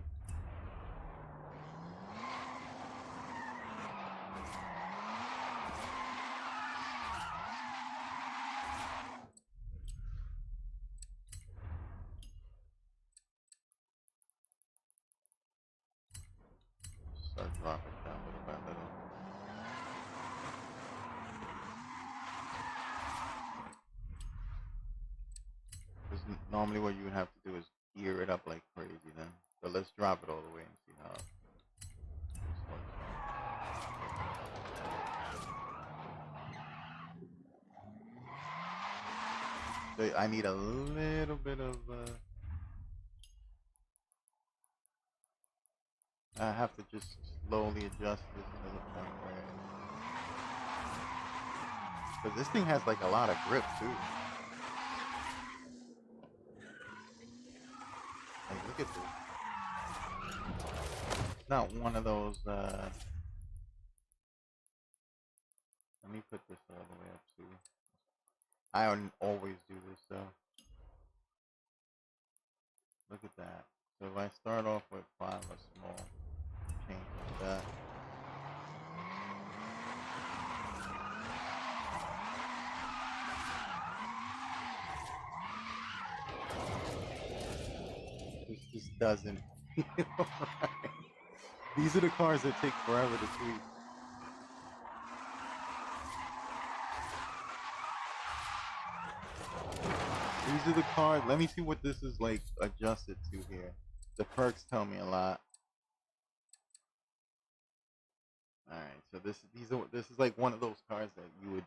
Start dropping down little by little. Because normally what you would have to do is gear it up like crazy then. But let's drop it all the way and see how this works out. So I need a little bit of I have to just slowly adjust this to the point where, because this thing has like a lot of grip too. Like look at this. It's not one of those let me put this all the way up too. I always do this though. Look at that. So if I start off with 5, a small change like that. This just doesn't feel right. These are the cars that take forever to tweak. These are the cars. Let me see what this is like adjusted to here. The perks tell me a lot. All right, so this is like one of those cars that you would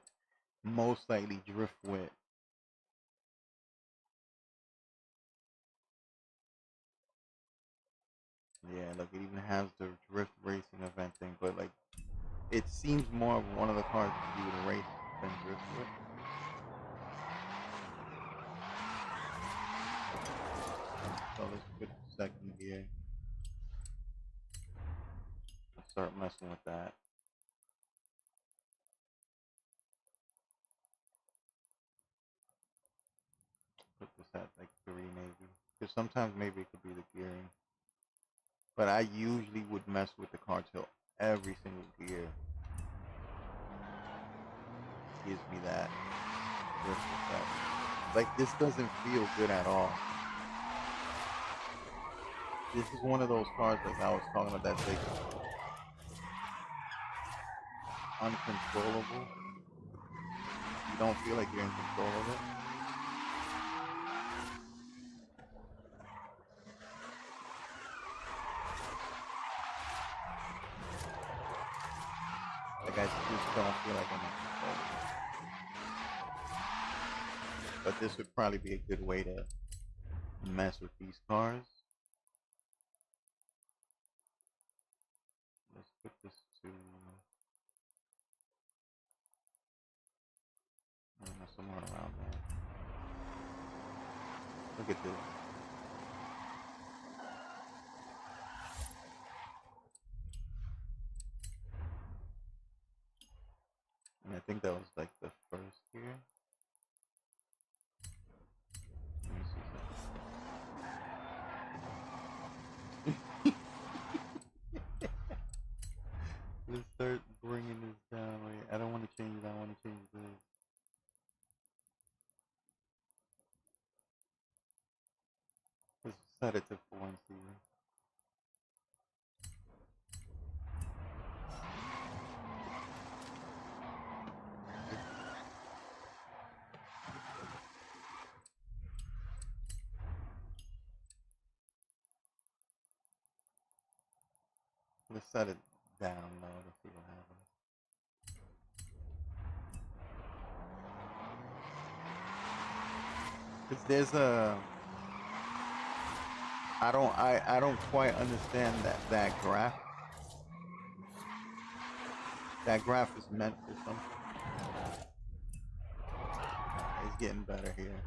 most likely drift with. Yeah, look, it even has the drift racing event thing, but like it seems more of one of the cars that you would race than drift with. So let's put second gear. Let's start messing with that. battery maybe. Because sometimes maybe it could be the gearing. But I usually would mess with the car till every single gear gives me that drift effect. Like, this doesn't feel good at all. This is one of those cars like I was talking about that's like uncontrollable. You don't feel like you're in control of it. Like, I just don't feel like I'm in control of it. But this would probably be a good way to mess with these cars. Let's put this to, I don't know, somewhere around there. Look at this. And I think that was like the first gear. Let me see something. Let's start bringing this down. Wait, I don't want to change it. I want to change this. Let's set it to 4 and see. Let's set it down low to see what happens. Cause there's a, I don't quite understand that graph. That graph is meant for something. It's getting better here.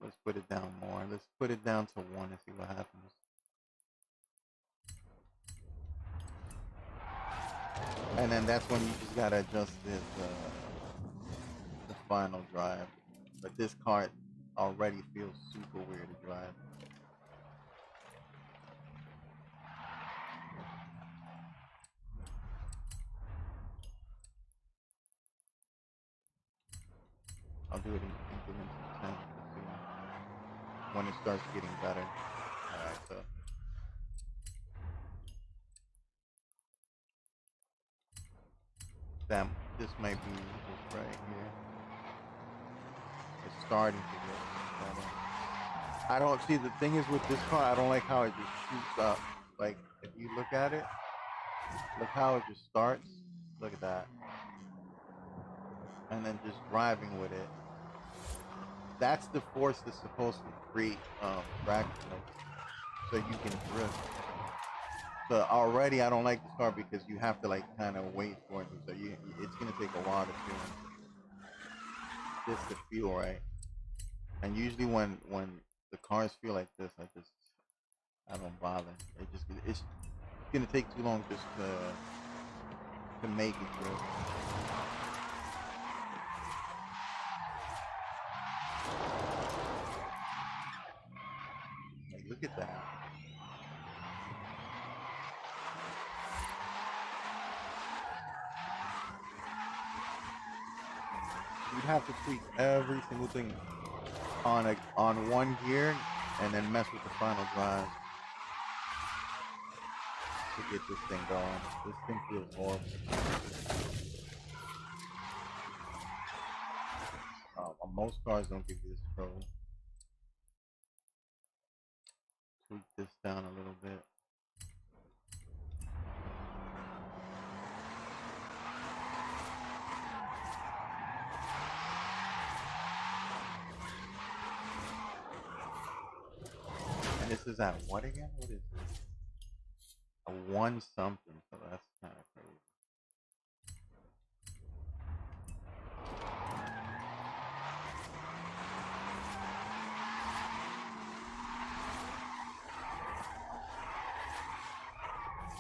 Let's put it down more. Let's put it down to 1 and see what happens. And then that's when you just gotta adjust the final drive. But this car already feels super weird to drive. I'll do it in increments of 10 when it starts getting better. Alright, so that this might be just right here. It's starting to get better. I don't see, the thing is with this car, I don't like how it just shoots up. Like, if you look at it, look how it just starts. Look at that. And then just driving with it. That's the force that's supposed to create traction, so you can drift. So already I don't like this car because you have to like kind of wait for it. So it's gonna take a while to feel this to feel right. And usually when the cars feel like this, I don't bother. It's gonna take too long just to make it drift. Like, look at that. You'd have to tweak every single thing on one gear and then mess with the final drive to get this thing going. This thing feels horrible. Most cars don't give you this trouble. Tweak this down a little bit. And this is at what again? What is this? A 1 something, so that's kind of crazy.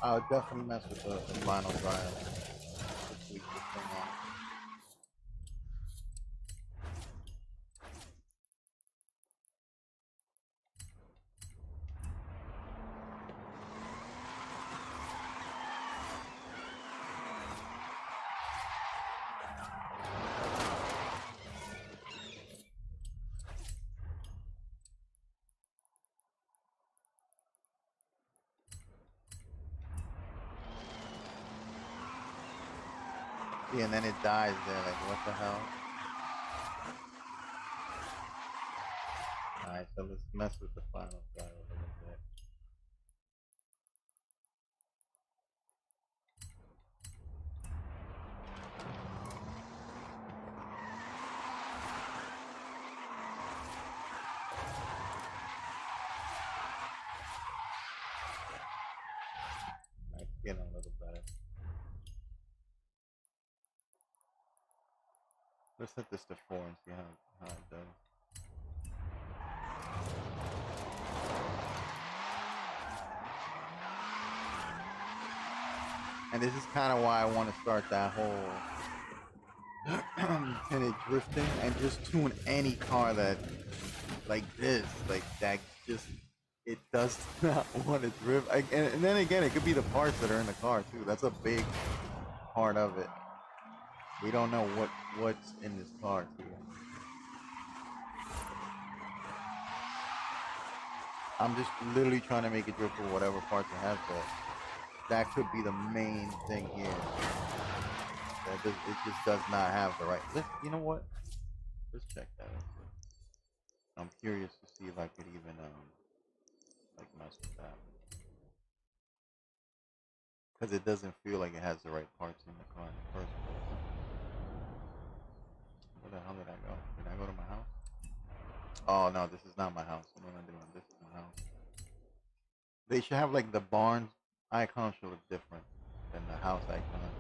I would definitely mess with the final drive to tweak this thing out. Yeah, and then it dies there. Like, what the hell? Alright, so let's mess with the final guy a little bit. Alright, getting a little better. Let's set this to 4 and see how it does. And this is kind of why I want to start that whole tinted drifting and just tune any car that like this, like that just it does not want to drift. And then again, it could be the parts that are in the car too. That's a big part of it. We don't know what's in this car too. I'm just literally trying to make it drift for whatever parts it has, but that could be the main thing here. It just does not have the right. You know what? Let's check that out. I'm curious to see if I could even like mess with that, because it doesn't feel like it has the right parts in the car in the first place. Where the hell did I go? Did I go to my house? Oh no, this is not my house. What am I doing? This is my house. They should have like the barn icon should look different than the house icon.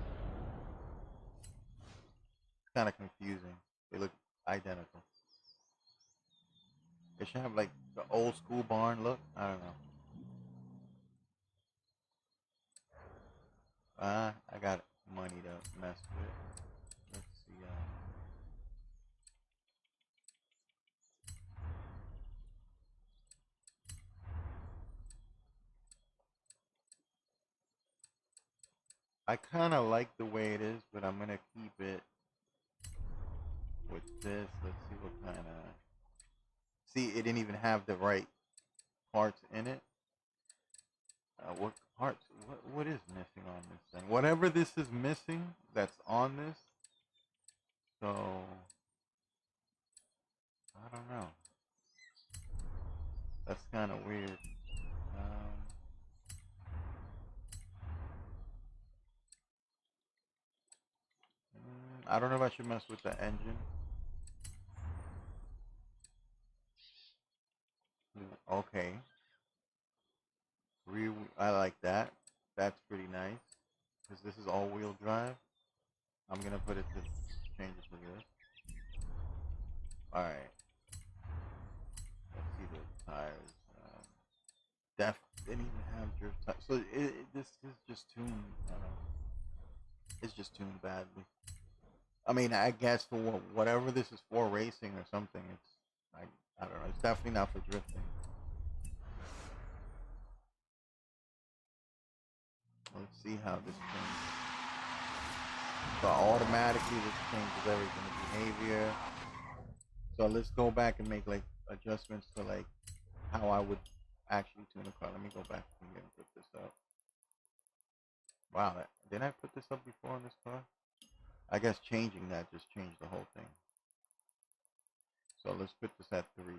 It's kind of confusing. They look identical. They should have like the old school barn look. I don't know. I got money to mess with. Let's see. I kind of like the way it is, but I'm gonna keep it with this. Let's see what kind of. See, it didn't even have the right parts in it. What parts? What is missing on this thing? Whatever this is missing, that's on this. So I don't know. That's kind of weird. I don't know if I should mess with the engine. Okay. I like that. That's pretty nice. Because this is all-wheel drive. I'm going to put it to change it to this. Alright. Let's see the tires. Def didn't even have drift tires. So this is just tuned. It's just tuned badly. I mean, I guess for whatever this is for, racing or something, it's I don't know. It's definitely not for drifting. Let's see how this changes. So automatically this changes everything, the behavior. So let's go back and make like adjustments to like how I would actually tune a car. Let me go back and put this up. Wow, didn't I put this up before on this car? I guess changing that just changed the whole thing. So let's put this at 3.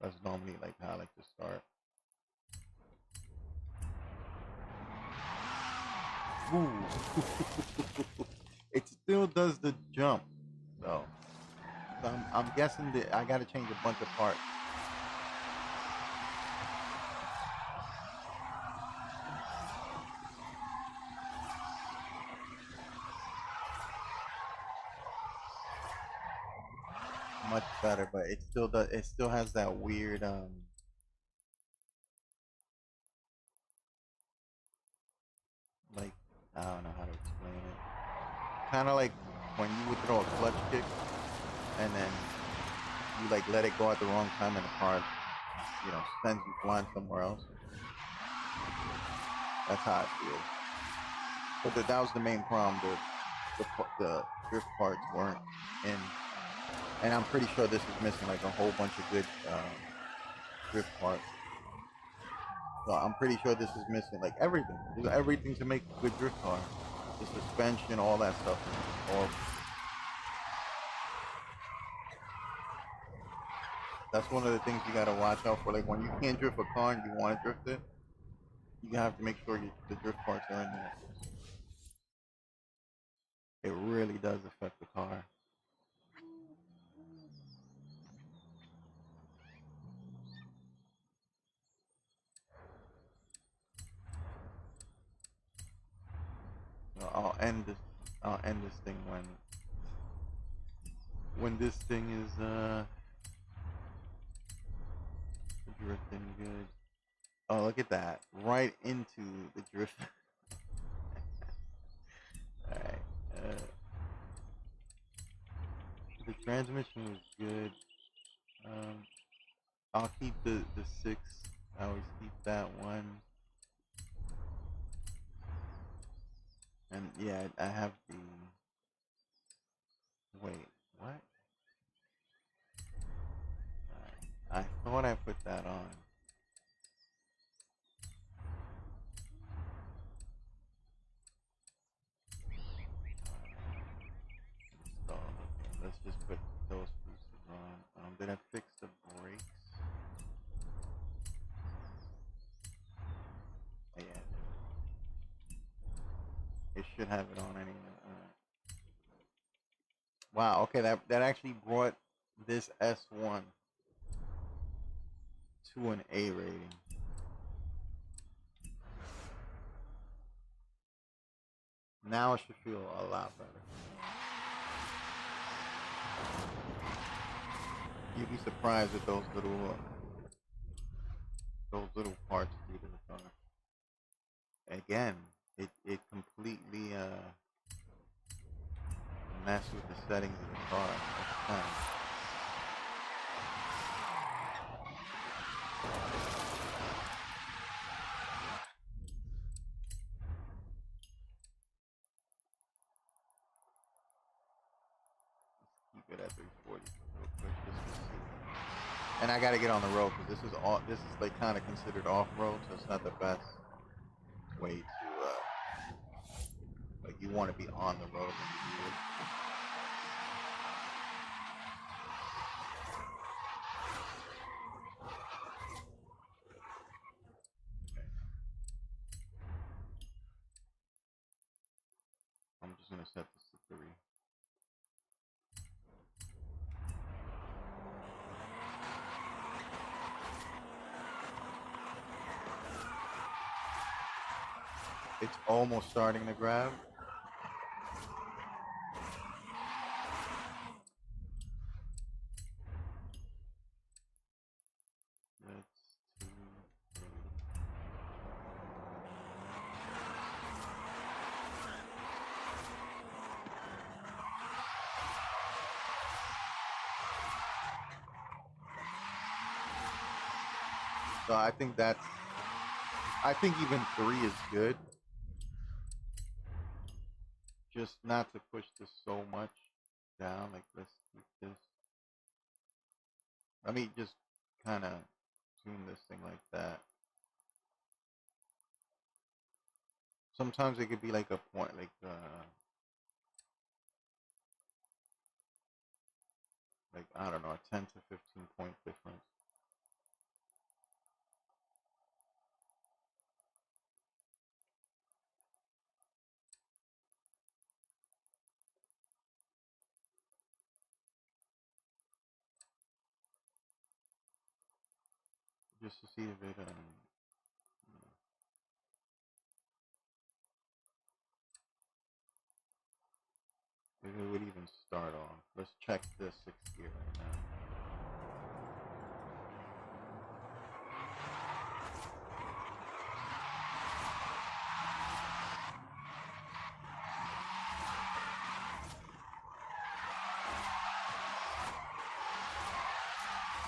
That's normally like how I like to start. Ooh. It still does the jump, so I'm guessing that I got to change a bunch of parts. Much better, but it still does. It still has that weird like I don't know how to explain it. Kind of like when you would throw a clutch kick and then you like let it go at the wrong time and the car, sends you flying somewhere else. That's how it feels. But that was the main problem. The drift parts weren't in, and I'm pretty sure this is missing like a whole bunch of good drift parts. So I'm pretty sure this is missing like everything. There's everything to make a good drift car. the suspension, all that stuff. Or that's one of the things you gotta watch out for. Like when you can't drift a car and you want to drift it, you have to make sure the drift parts are in there. It really does affect the car. So I'll end this. I'll end this thing when this thing is drifting good. Oh, look at that! Right into the drift. All right. The transmission was good. I'll keep the 6. I always keep that one. And yeah, I have the. Wait, what? I thought I put that on. Let's just put those pieces on. Did I fix the brakes? Yeah, it should have it on anyway. Wow. Okay, that actually brought this S1 to an A rating. Now it should feel a lot better. You'd be surprised at those little parts do to the car. Again, it completely mess with the settings of the car. Keep it at 340 real quick just to see. And I gotta get on the road because this is like kind of considered off-road, so it's not the best way to like you want to be on the road when you do it. I'm just gonna set this to 3. It's almost starting to grab. So I think even 3 is good. Just not to push this so much down. Like let's keep this. Let me just kind of tune this thing like that. Sometimes it could be like a point, like I don't know, a 10 to 15 point difference. Just to see if it if it would even start off. Let's check this 6th gear right now.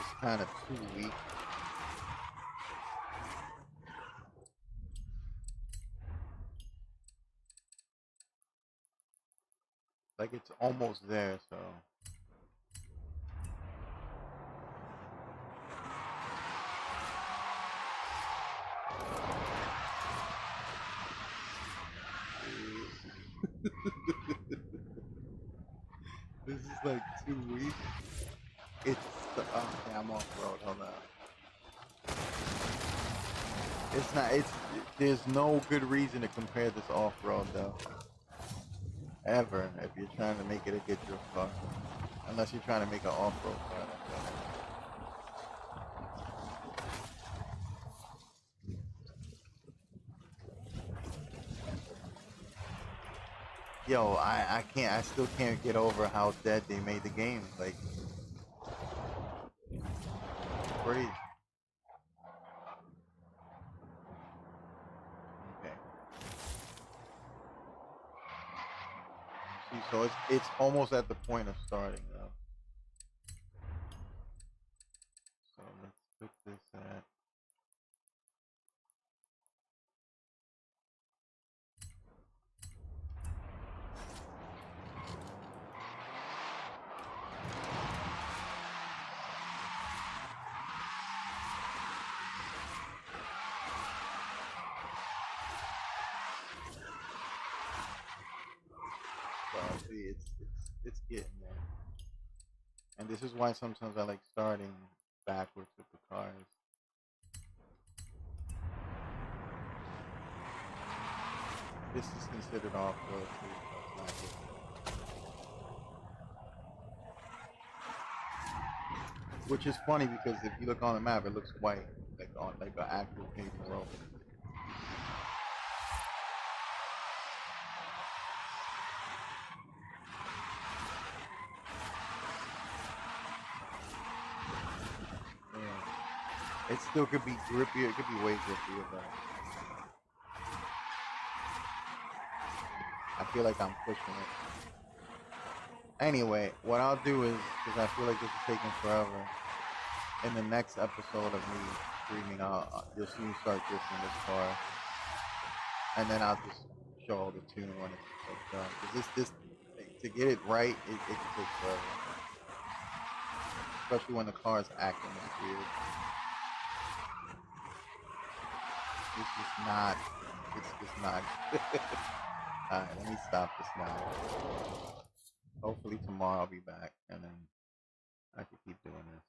It's kind of too weak. Like it's almost there, so. This is like 2 weeks. It's okay, I'm off road. Hold on. It's not. It's there's no good reason to compare this off road though. Ever, if you're trying to make it a good drift car, unless you're trying to make an off road car. Yo, I can't. I still can't get over how dead they made the game. Like, crazy. Okay. See, so it's almost at the point of starting though. So let's put this at. So see, it's getting there. And this is why sometimes I like starting backwards with the cars. This is considered off-road too, so it's not just which is funny because if you look on the map, it looks white, like on like an actual paper road. Yeah. It still could be grippier. It could be way grippier, but I feel like I'm pushing it. Anyway, what I'll do is, because I feel like this is taking forever, in the next episode of me streaming, you'll see me start drifting this car, and then I'll just show all the tune when it's done. Because this to get it right, it can take forever, especially when the car's acting this weird. It's just not. It's just not. Alright, let me stop this now. Hopefully tomorrow I'll be back, and then I can keep doing this.